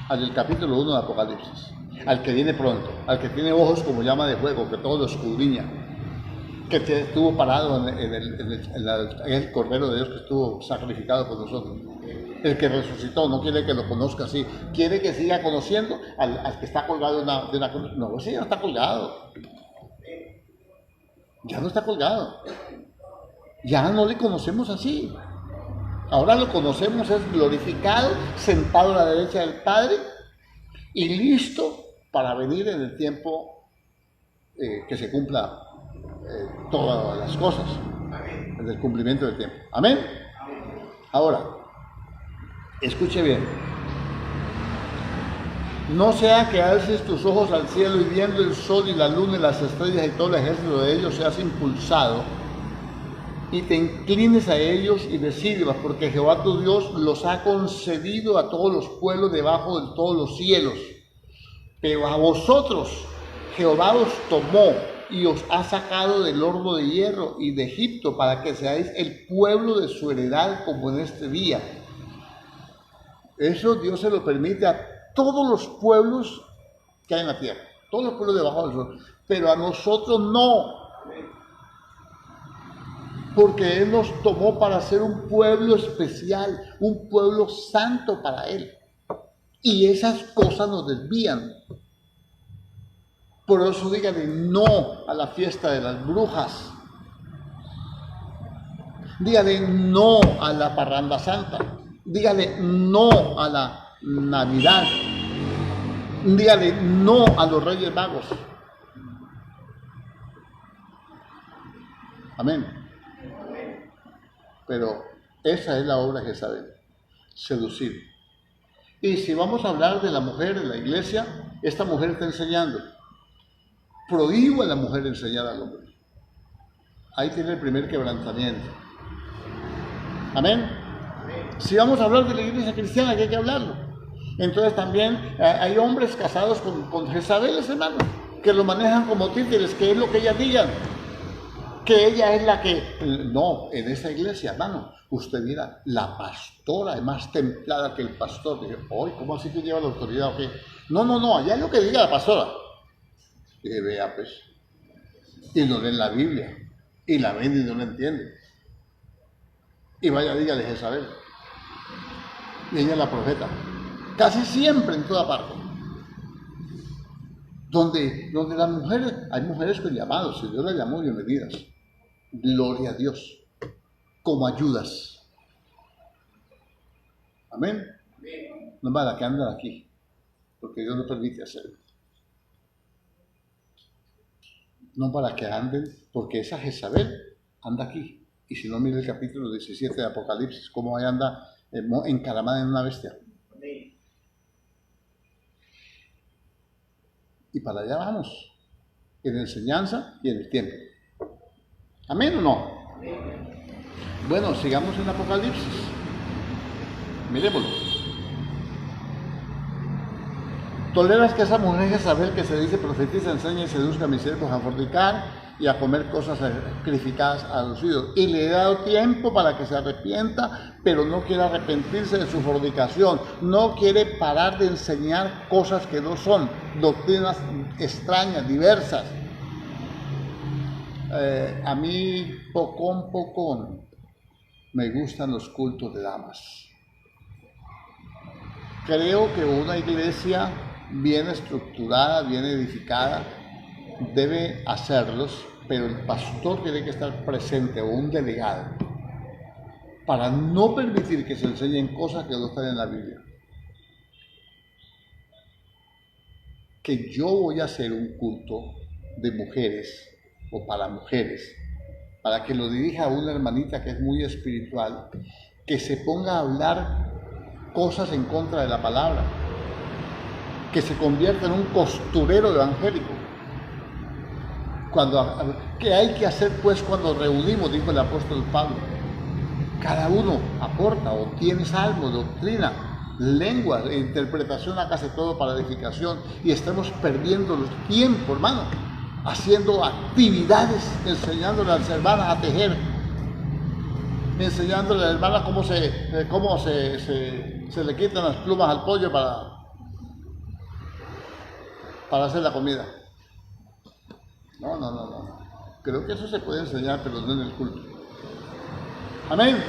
al del capítulo 1 de Apocalipsis, al que viene pronto, al que tiene ojos como llama de fuego, que todo lo escudriña, que estuvo parado en el Cordero de Dios que estuvo sacrificado por nosotros. El que resucitó no quiere que lo conozca así, quiere que siga conociendo al que está colgado de una cruz. No, ese ya no está colgado. Ya no está colgado. Ya no le conocemos así. Ahora lo conocemos es glorificado, sentado a la derecha del Padre y listo para venir en el tiempo que se cumpla todas las cosas, en el cumplimiento del tiempo. Amén. Ahora, escuche bien. No sea que alces tus ojos al cielo y viendo el sol y la luna y las estrellas y todo el ejército de ellos seas impulsado y te inclines a ellos y les sirvas, porque Jehová tu Dios los ha concedido a todos los pueblos debajo de todos los cielos. Pero a vosotros Jehová os tomó y os ha sacado del horno de hierro y de Egipto para que seáis el pueblo de su heredad como en este día. Eso Dios se lo permite a todos los pueblos que hay en la tierra, todos los pueblos debajo del sol, pero a nosotros no, porque Él nos tomó para ser un pueblo especial, un pueblo santo para Él, y esas cosas nos desvían. Por eso dígale no a la fiesta de las brujas. Dígale no a la parranda santa. Dígale no a la Navidad. Dígale no a los Reyes Magos. Amén. Pero esa es la obra de Jezabel, seducir. Y si vamos a hablar de la mujer en la iglesia, esta mujer está enseñando. Prohíbo a la mujer enseñar al hombre. Ahí tiene el primer quebrantamiento. Amén. Si vamos a hablar de la iglesia cristiana, que hay que hablarlo. Entonces también hay hombres casados con Jezabeles, hermano, que lo manejan como títeres, que es lo que ellas digan. Que ella es la que... No, en esa iglesia, hermano, usted mira, la pastora es más templada que el pastor. Dije, oye, ¿cómo así que lleva la autoridad o qué? No, allá es lo que diga la pastora. Dije, vea pues, y no leen la Biblia, y la ven y no la entienden. Y vaya, dígale Jezabel. Y ella es la profeta. Casi siempre en toda parte. Donde las mujeres, hay mujeres con llamados, si Dios las llamó, bienvenidas. Gloria a Dios. Como ayudas. Amén. No para que andan aquí, porque Dios no permite hacerlo. No para que anden, porque esa Jezabel anda aquí. Y si no, mire el capítulo 17 de Apocalipsis, cómo ahí anda encaramada en una bestia. Y para allá vamos, en enseñanza y en el tiempo. ¿Amén o no? Bueno, sigamos en Apocalipsis. Miremoslo. Toleras que esa mujer Jezabel que se dice profetiza, enseña y seduzca a mis siervos a fornicar y a comer cosas sacrificadas a los ídolos. Y le he dado tiempo para que se arrepienta, pero no quiere arrepentirse de su fornicación. No quiere parar de enseñar cosas que no son, doctrinas extrañas, diversas. A mí, poco me gustan los cultos de damas. Creo que una iglesia bien estructurada, bien edificada, debe hacerlos, pero el pastor tiene que estar presente o un delegado para no permitir que se enseñen cosas que no están en la Biblia. Que yo voy a hacer un culto de mujeres o para mujeres, para que lo dirija una hermanita que es muy espiritual, que se ponga a hablar cosas en contra de la palabra, que se convierta en un costurero evangélico. ¿Qué hay que hacer pues cuando reunimos? Dijo el apóstol Pablo. Cada uno aporta o tiene salmo, doctrina, lengua, interpretación, hágase todo para edificación, y estamos perdiendo el tiempo, hermano, haciendo actividades, enseñándole a las hermanas a tejer, enseñándole a las hermanas cómo se le quitan las plumas al pollo para hacer la comida. No. Creo que eso se puede enseñar, pero no en el culto. Amén.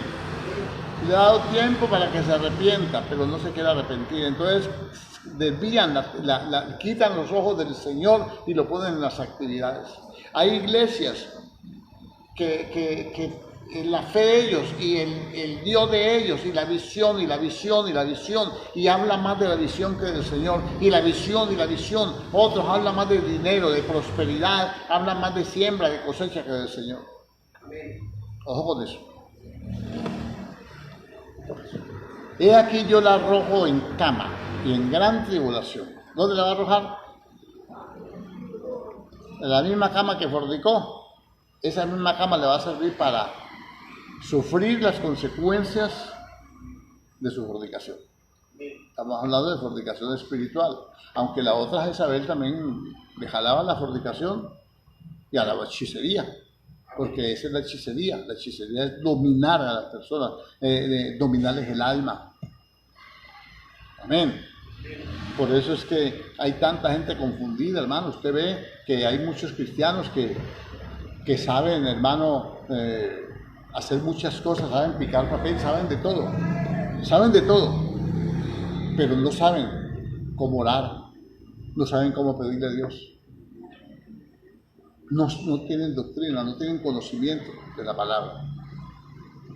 Le ha dado tiempo para que se arrepienta, pero no se quiere arrepentir. Entonces desvían, quitan los ojos del Señor y lo ponen en las actividades. Hay iglesias que la fe de ellos y el Dios de ellos y la visión, y habla más de la visión que del Señor, y la visión. Otros hablan más de dinero, de prosperidad, hablan más de siembra, de cosecha que del Señor. Ojo con eso. He aquí yo la arrojo en cama y en gran tribulación. ¿Dónde la va a arrojar? En la misma cama que fornicó. Esa misma cama le va a servir para sufrir las consecuencias de su fornicación. Estamos hablando de fornicación espiritual, aunque la otra Jezabel también le jalaba la fornicación y a la hechicería, porque esa es la hechicería es dominar a las personas, dominarles el alma. Amén. Por eso es que hay tanta gente confundida, hermano. Usted ve que hay muchos cristianos que saben, hermano, hacer muchas cosas, saben picar papel, saben de todo, pero no saben cómo orar, no saben cómo pedirle a Dios. no tienen doctrina, no tienen conocimiento de la palabra.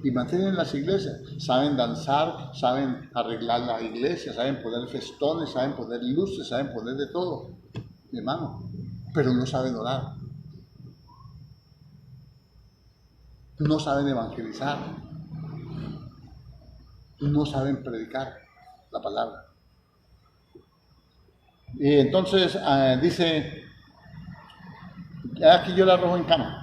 Y mantienen las iglesias, saben danzar, saben arreglar la iglesia, saben poner festones, saben poner luces, saben poner de todo, mi hermano, pero no saben orar, no saben evangelizar, no saben predicar la palabra. Y entonces dice, aquí yo la arrojo en cama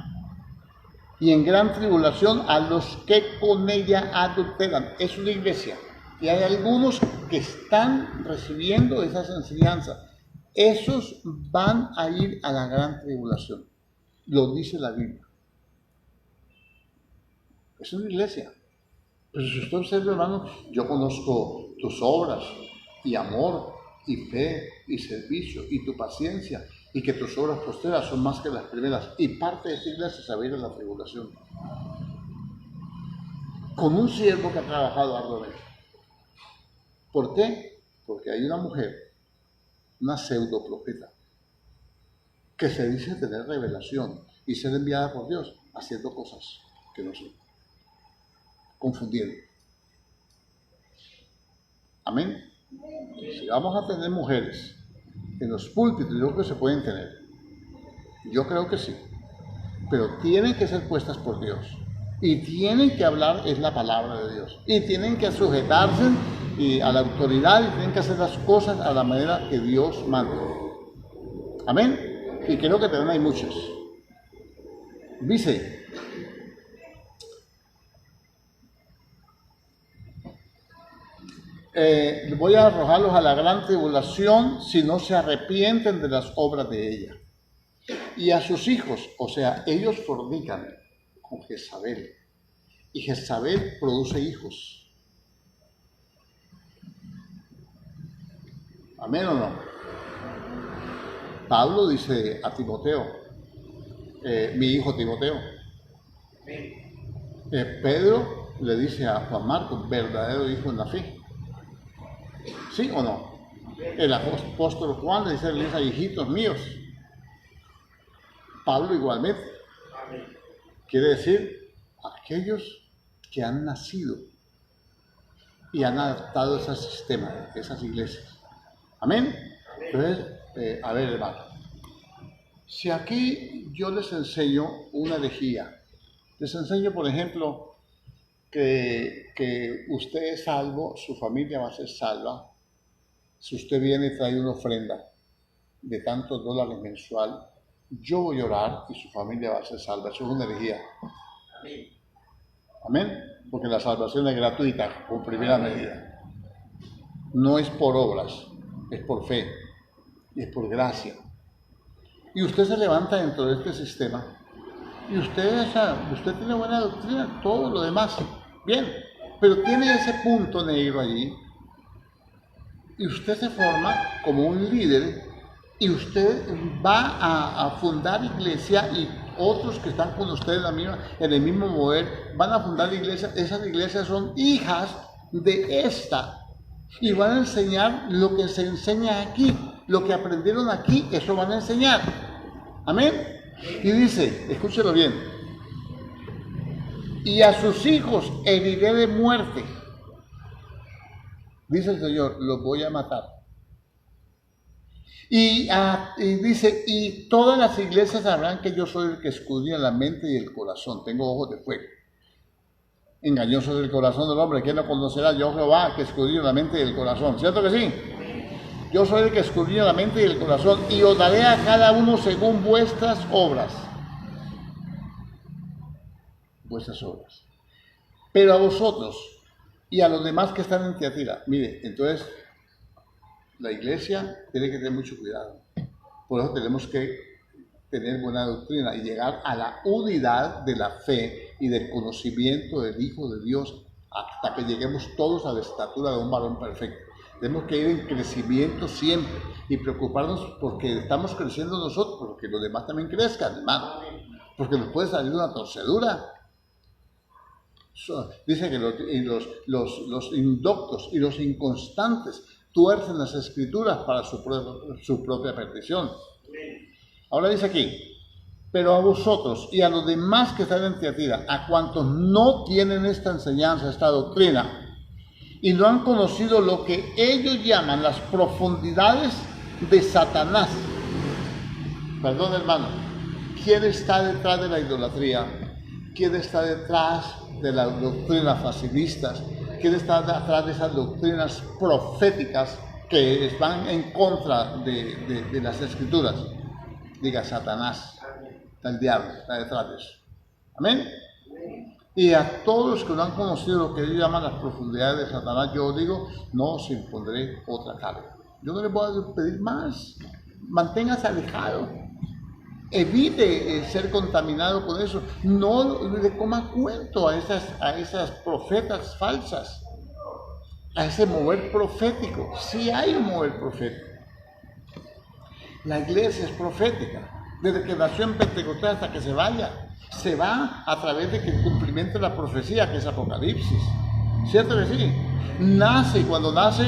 y en gran tribulación a los que con ella adulteran. Es una iglesia y hay algunos que están recibiendo esas enseñanzas. Esos van a ir a la gran tribulación, lo dice la Biblia. Es una iglesia. Pero si usted observa, hermano, yo conozco tus obras y amor y fe y servicio y tu paciencia, y que tus obras posteras son más que las primeras, y parte de esta iglesia se va a ir a la tribulación. Con un siervo que ha trabajado arduamente. ¿Por qué? Porque hay una mujer, una pseudo profeta, que se dice tener revelación y ser enviada por Dios, haciendo cosas que no son, confundiendo. Amén. Si vamos a tener mujeres en los púlpitos, yo creo que se pueden tener. Yo creo que sí. Pero tienen que ser puestas por Dios. Y tienen que hablar es la palabra de Dios. Y tienen que sujetarse a la autoridad y tienen que hacer las cosas a la manera que Dios manda. Amén. Y creo que también hay muchas. Dice, voy a arrojarlos a la gran tribulación si no se arrepienten de las obras de ella. Y a sus hijos, o sea, ellos fornican con Jezabel. Y Jezabel produce hijos. ¿Amén o no? Pablo dice a Timoteo, mi hijo Timoteo. Pedro le dice a Juan Marcos, verdadero hijo en la fe. ¿Sí o no? El apóstol Juan le dice a hijitos míos. Pablo igualmente. Quiere decir, aquellos que han nacido y han adaptado ese sistema, esas iglesias. Amén. Entonces, a ver, hermano, si aquí yo les enseño una herejía, les enseño, por ejemplo, que usted es salvo, su familia va a ser salva, si usted viene y trae una ofrenda de tantos dólares mensual, yo voy a orar y su familia va a ser salva. Eso es una herejía. Amén. Porque la salvación es gratuita, por primera medida. No es por obras, es por fe, es por gracia. Y usted se levanta dentro de este sistema y usted tiene buena doctrina, todo lo demás, bien, pero tiene ese punto negro allí y usted se forma como un líder y usted va a fundar iglesia y otros que están con usted en el mismo mover van a fundar iglesias. Esas iglesias son hijas de esta y van a enseñar lo que se enseña aquí, lo que aprendieron aquí, eso van a enseñar. Amén. Y dice, escúchelo bien, y a sus hijos heriré de muerte, dice el Señor, los voy a matar. Y dice, y todas las iglesias sabrán que yo soy el que escudriña la mente y el corazón, tengo ojos de fuego. Engañoso es el corazón del hombre, ¿quién lo conocerá? Yo Jehová, que escudriño la mente y el corazón, ¿cierto que sí? Yo soy el que escudriña la mente y el corazón, y os daré a cada uno según vuestras obras. Vuestras obras. Pero a vosotros y a los demás que están en Tiatira, mire, entonces la iglesia tiene que tener mucho cuidado. Por eso tenemos que tener buena doctrina y llegar a la unidad de la fe y del conocimiento del Hijo de Dios hasta que lleguemos todos a la estatura de un varón perfecto. Tenemos que ir en crecimiento siempre y preocuparnos porque estamos creciendo nosotros, porque los demás también crezcan, hermano. Porque nos puede salir una torcedura. Dice que los indoctos y los inconstantes tuercen las escrituras para su propia perdición. Ahora dice aquí, Pero a vosotros y a los demás que están en Tiatira, a cuantos no tienen esta enseñanza, esta doctrina, y no han conocido lo que ellos llaman las profundidades de Satanás. Perdón, hermano, ¿quién está detrás de la idolatría? ¿Quién está detrás de las doctrinas facilistas? ¿Quién está detrás de esas doctrinas proféticas que van en contra de las escrituras? Diga, Satanás. Está el diablo, está detrás de eso. Amén. Y a todos los que no han conocido lo que ellos llaman las profundidades de Satanás, yo digo, no os impondré otra carga. Yo no les voy a pedir más. Manténgase alejado. Evite ser contaminado con eso. No le coma cuento a esas profetas falsas, a ese mover profético. Sí hay un mover profético. La iglesia es profética. Desde que nació en Pentecostés hasta que se vaya, se va a través de que el cumplimiento de la profecía, que es Apocalipsis. ¿Cierto que sí? Nace, y cuando nace,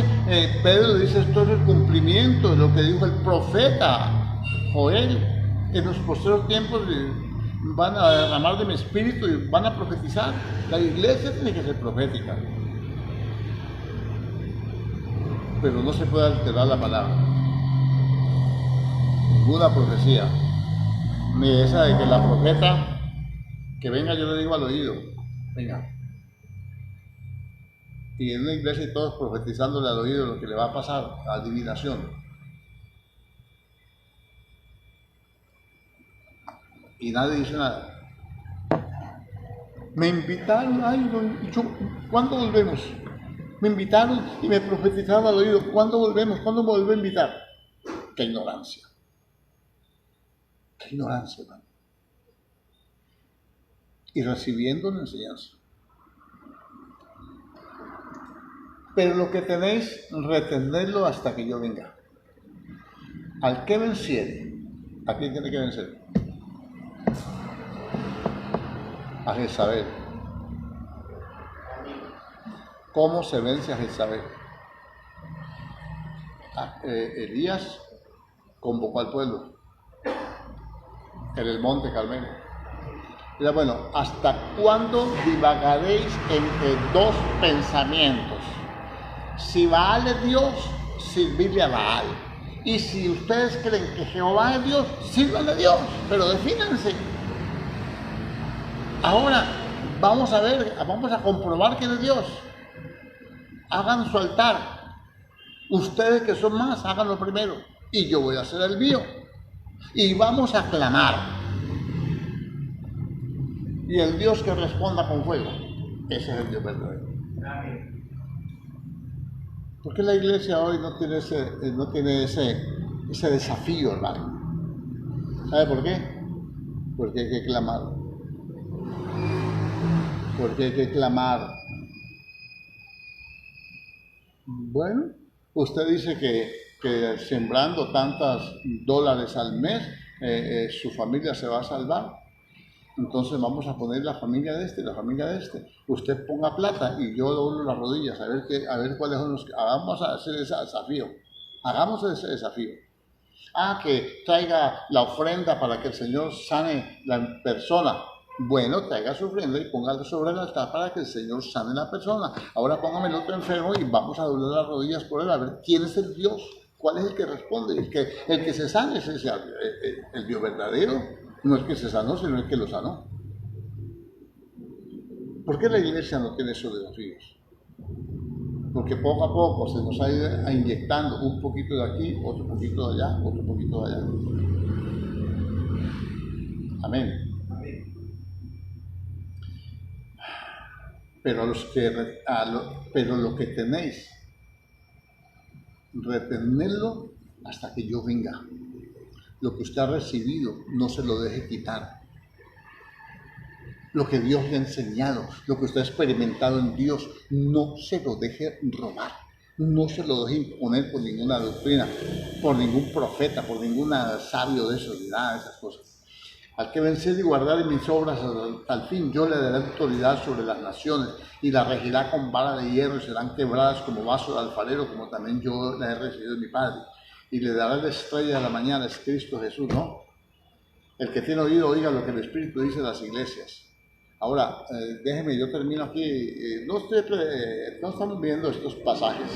Pedro dice, esto es el cumplimiento de lo que dijo el profeta Joel. En los posteriores tiempos van a derramar de mi espíritu y van a profetizar. La iglesia tiene que ser profética. Pero no se puede alterar la palabra. Ninguna profecía. Ni esa de que la profeta, que venga, yo le digo al oído, venga. Y en una iglesia y todos profetizándole al oído lo que le va a pasar, adivinación. Y nadie dice nada. Me invitaron, ¿cuándo volvemos? Me invitaron y me profetizaron al oído, ¿cuándo volvemos? ¿Cuándo me vuelve a invitar? ¡Qué ignorancia! ¡Qué ignorancia, hermano! Y recibiendo la enseñanza. Pero lo que tenéis, retenerlo hasta que yo venga. Al que venciere, ¿a quién tiene que vencer? A Jezabel. ¿Cómo se vence a Jezabel? Elías convocó al pueblo en el monte Carmelo. Mira, bueno, ¿hasta cuándo divagaréis entre dos pensamientos? Si Baal es Dios, servidle a Baal. Y si ustedes creen que Jehová es Dios, sírvanle a Dios, pero defínanse. Ahora, vamos a comprobar que es Dios. Hagan su altar. Ustedes que son más, háganlo primero. Y yo voy a hacer el mío. Y vamos a clamar. Y el Dios que responda con fuego, ese es el Dios verdadero. ¿Por qué la iglesia hoy no tiene ese desafío, hermano? ¿Sabe por qué? Porque hay que clamar. Porque hay que clamar. Bueno, usted dice que sembrando tantos dólares al mes, su familia se va a salvar. Entonces vamos a poner la familia de este y la familia de este. Usted ponga plata y yo doblo las rodillas a ver cuáles son los que... Vamos a hacer ese desafío. Hagamos ese desafío. Que traiga la ofrenda para que el Señor sane la persona. Bueno, traiga su ofrenda y póngala sobre el altar para que el Señor sane la persona. Ahora póngame el otro enfermo y vamos a doblar las rodillas por él a ver quién es el Dios. ¿Cuál es el que responde? El que se sane es el Dios verdadero. No es que se sanó, sino el que lo sanó. ¿Por qué la iglesia no tiene esos desafíos? Porque poco a poco se nos ha ido inyectando un poquito de aquí, otro poquito de allá, otro poquito de allá. Amén. Pero lo que tenéis, retenerlo hasta que yo venga. Lo que usted ha recibido, no se lo deje quitar. Lo que Dios le ha enseñado, lo que usted ha experimentado en Dios, no se lo deje robar. No se lo deje imponer por ninguna doctrina, por ningún profeta, por ningún sabio de eso, ni nada de esas cosas. Al que vencer y guardar mis obras al fin, yo le daré autoridad sobre las naciones y la regirá con vara de hierro y serán quebradas como vaso de alfarero, como también yo la he recibido de mi Padre. Y le dará la estrella de la mañana, es Cristo Jesús, ¿no? El que tiene oído, oiga lo que el Espíritu dice a las iglesias. Ahora, déjeme, yo termino aquí. No estamos viendo estos pasajes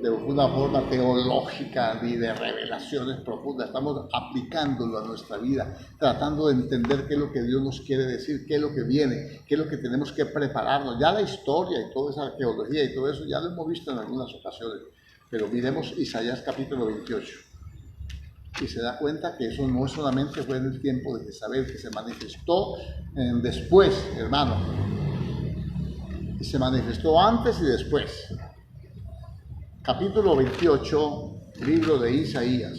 de una forma teológica ni de revelaciones profundas. Estamos aplicándolo a nuestra vida, tratando de entender qué es lo que Dios nos quiere decir, qué es lo que viene, qué es lo que tenemos que prepararnos. Ya la historia y toda esa arqueología y todo eso ya lo hemos visto en algunas ocasiones. Pero miremos Isaías capítulo 28. Y se da cuenta que eso no solamente fue en el tiempo de Jezabel, que se manifestó después, hermano. Y se manifestó antes y después. Capítulo 28, libro de Isaías.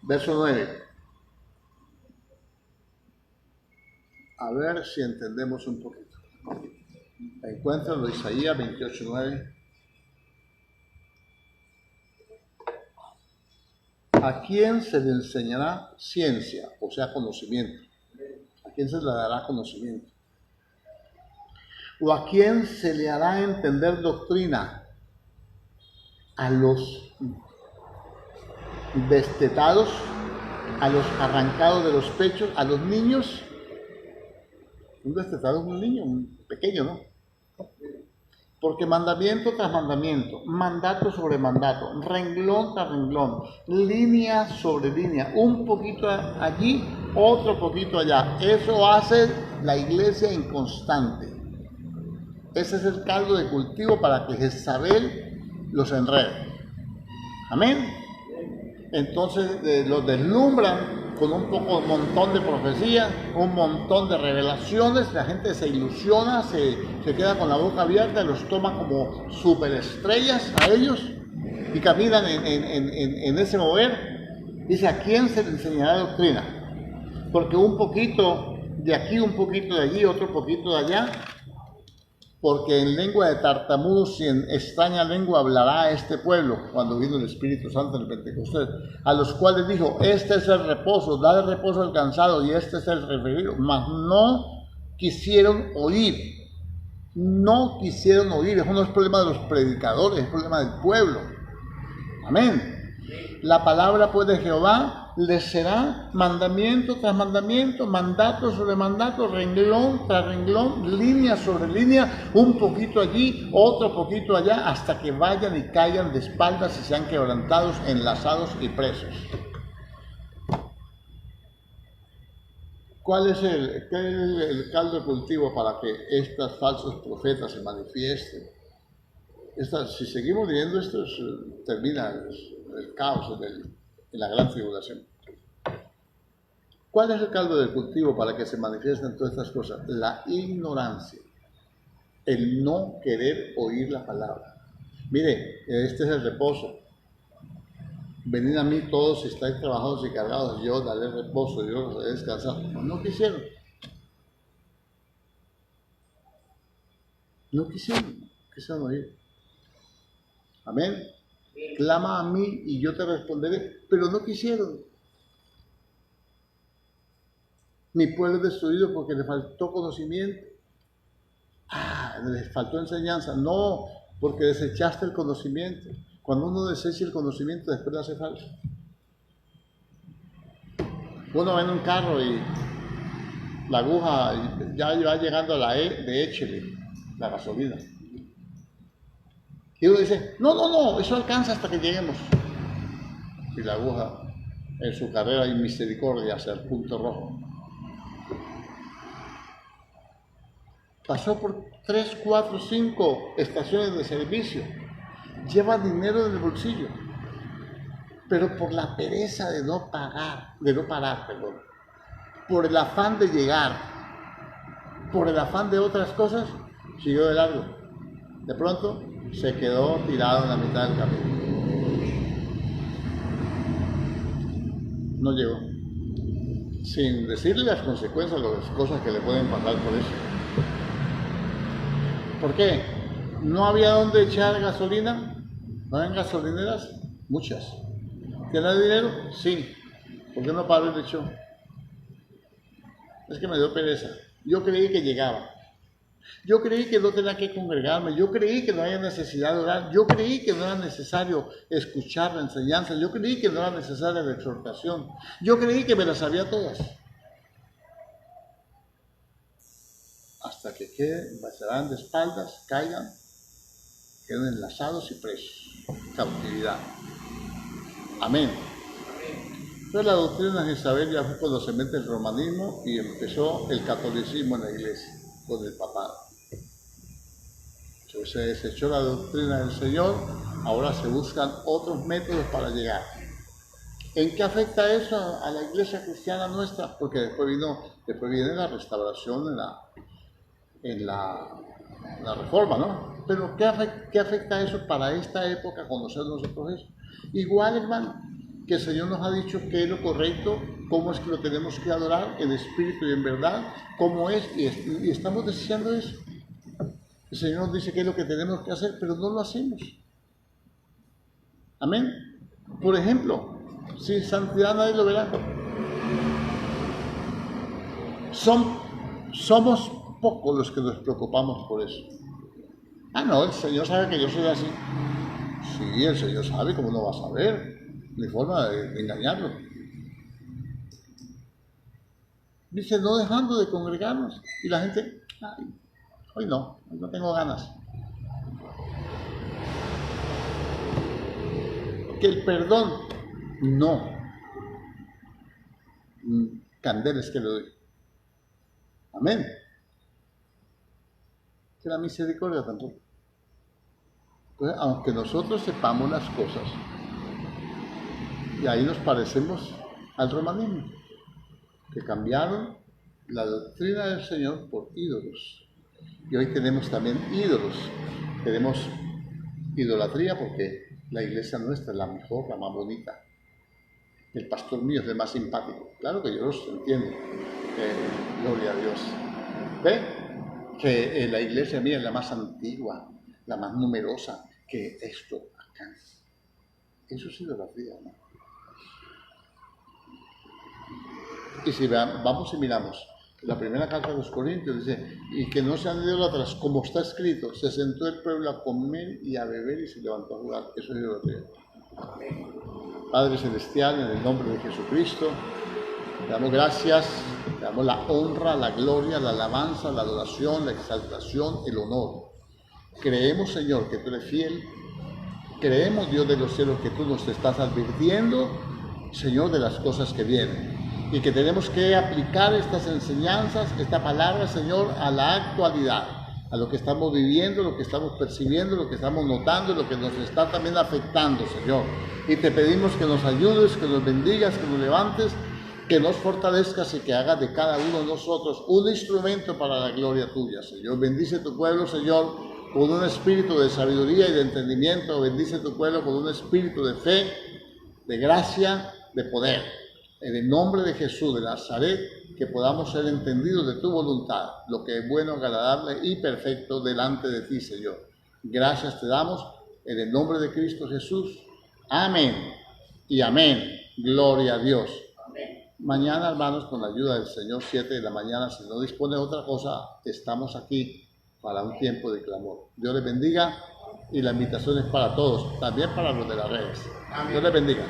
Verso 9. A ver si entendemos un poquito. Encuéntralo, Isaías 28:9. ¿A quién se le enseñará ciencia, o sea, conocimiento? ¿A quién se le dará conocimiento? ¿O a quién se le hará entender doctrina? A los destetados, a los arrancados de los pechos, a los niños. Un destetado es un niño, un pequeño, ¿no? Porque mandamiento tras mandamiento, mandato sobre mandato, renglón tras renglón, línea sobre línea, un poquito allí, otro poquito allá. Eso hace la iglesia inconstante. Ese es el caldo de cultivo para que Jezabel los enrede. Amén. Entonces los deslumbran con un montón de profecías, un montón de revelaciones. La gente se ilusiona, se queda con la boca abierta, los toma como superestrellas a ellos y caminan en ese mover. Dice, ¿a quién se le enseñará doctrina? Porque un poquito de aquí, un poquito de allí, otro poquito de allá. Porque en lengua de tartamudos y en extraña lengua hablará a este pueblo, cuando vino el Espíritu Santo en el Pentecostés, a los cuales dijo, este es el reposo, da el reposo al cansado, y este es el referido. Mas no quisieron oír, eso no es problema de los predicadores, es problema del pueblo. Amén. La palabra pues de Jehová les será mandamiento tras mandamiento, mandato sobre mandato, renglón tras renglón, línea sobre línea, un poquito allí, otro poquito allá, hasta que vayan y caigan de espaldas y sean quebrantados, enlazados y presos. ¿Qué es el caldo de cultivo para que estos falsos profetas se manifiesten? Si seguimos leyendo esto, termina el caos en la gran tribulación. ¿Cuál es el caldo de cultivo para que se manifiesten todas estas cosas? La ignorancia, el no querer oír la palabra. Mire, este es el reposo. Venid a mí todos si estáis trabajados y cargados, yo daré reposo, yo os haré descansar. No quisieron. No quisieron oír. Amén. Clama a mí y yo te responderé, pero no quisieron. Mi pueblo es destruido porque le faltó conocimiento. Les faltó enseñanza. No, porque desechaste el conocimiento. Cuando uno desecha el conocimiento, después le hace falta. Uno va en un carro y la aguja ya va llegando a la E de échele, la gasolina. Y uno dice, no, eso alcanza hasta que lleguemos. Y la aguja en su carrera y misericordia hacia el punto rojo. Pasó por 3, 4, 5 estaciones de servicio. Lleva dinero en el bolsillo. Pero por la pereza de no parar, por el afán de llegar, por el afán de otras cosas, siguió de largo. De pronto se quedó tirado en la mitad del camino. No llegó. Sin decirle las consecuencias, las cosas que le pueden pasar por eso. ¿Por qué? ¿No había dónde echar gasolina? ¿No habían gasolineras? Muchas. ¿Tiene dinero? Sí. ¿Por qué no paró y le echó? Es que me dio pereza. Yo creí que llegaba. Yo creí que no tenía que congregarme, yo creí que no había necesidad de orar, yo creí que no era necesario escuchar la enseñanza, yo creí que no era necesaria la exhortación, yo creí que me las sabía todas. Hasta que se dan de espaldas, caigan, queden enlazados y presos, cautividad. Amén. Entonces la doctrina de Jezabel ya fue cuando se mete el romanismo y empezó el catolicismo en la iglesia, con el papado. Se desechó la doctrina del Señor, ahora se buscan otros métodos para llegar. ¿En qué afecta eso a la iglesia cristiana nuestra? Porque después viene la restauración en la reforma, ¿no? Pero ¿qué afecta eso para esta época, conocer nosotros eso? Igual, hermano, que el Señor nos ha dicho qué es lo correcto, cómo es que lo tenemos que adorar en espíritu y en verdad, cómo es, y estamos deseando eso. El Señor nos dice qué es lo que tenemos que hacer, pero no lo hacemos. Amén. Por ejemplo, sin santidad nadie lo verá. Somos pocos los que nos preocupamos por eso. Ah, no, el Señor sabe que yo soy así. Sí, el Señor sabe, ¿cómo no va a saber? No hay forma de engañarlo. Dice, no dejando de congregarnos. Y la gente, ay, hoy no tengo ganas. Que el perdón, no. Candeles que le doy. Amén. Que la misericordia tampoco. Entonces, aunque nosotros sepamos las cosas, y ahí nos parecemos al romanismo, que cambiaron la doctrina del Señor por ídolos. Y hoy tenemos también ídolos. Tenemos idolatría porque la iglesia nuestra es la mejor, la más bonita. El pastor mío es el más simpático. Claro que yo los entiendo. Gloria a Dios. ¿Ve? Que la iglesia mía es la más antigua, la más numerosa, que esto acá. Eso es idolatría, ¿no? Y si vamos y miramos, la primera carta de los Corintios dice, y que no sean idólatras, como está escrito, se sentó el pueblo a comer y a beber y se levantó a jugar. Eso es idolatría. Padre Celestial, en el nombre de Jesucristo, te damos gracias, te damos la honra, la gloria, la alabanza, la adoración, la exaltación, el honor. Creemos, Señor, que tú eres fiel. Creemos, Dios de los cielos, que tú nos estás advirtiendo, Señor, de las cosas que vienen. Y que tenemos que aplicar estas enseñanzas, esta palabra, Señor, a la actualidad, a lo que estamos viviendo, lo que estamos percibiendo, lo que estamos notando, lo que nos está también afectando, Señor. Y te pedimos que nos ayudes, que nos bendigas, que nos levantes, que nos fortalezcas y que hagas de cada uno de nosotros un instrumento para la gloria tuya, Señor. Bendice tu pueblo, Señor, con un espíritu de sabiduría y de entendimiento. Bendice tu pueblo con un espíritu de fe, de gracia, de poder. En el nombre de Jesús de Nazaret, que podamos ser entendidos de tu voluntad, lo que es bueno, agradable y perfecto delante de ti, Señor. Gracias te damos en el nombre de Cristo Jesús. Amén y amén. Gloria a Dios. Amén. Mañana, hermanos, con la ayuda del Señor, 7 de la mañana, si no dispone de otra cosa, estamos aquí para un tiempo de clamor. Dios les bendiga y la invitación es para todos, también para los de las redes. Amén. Dios les bendiga.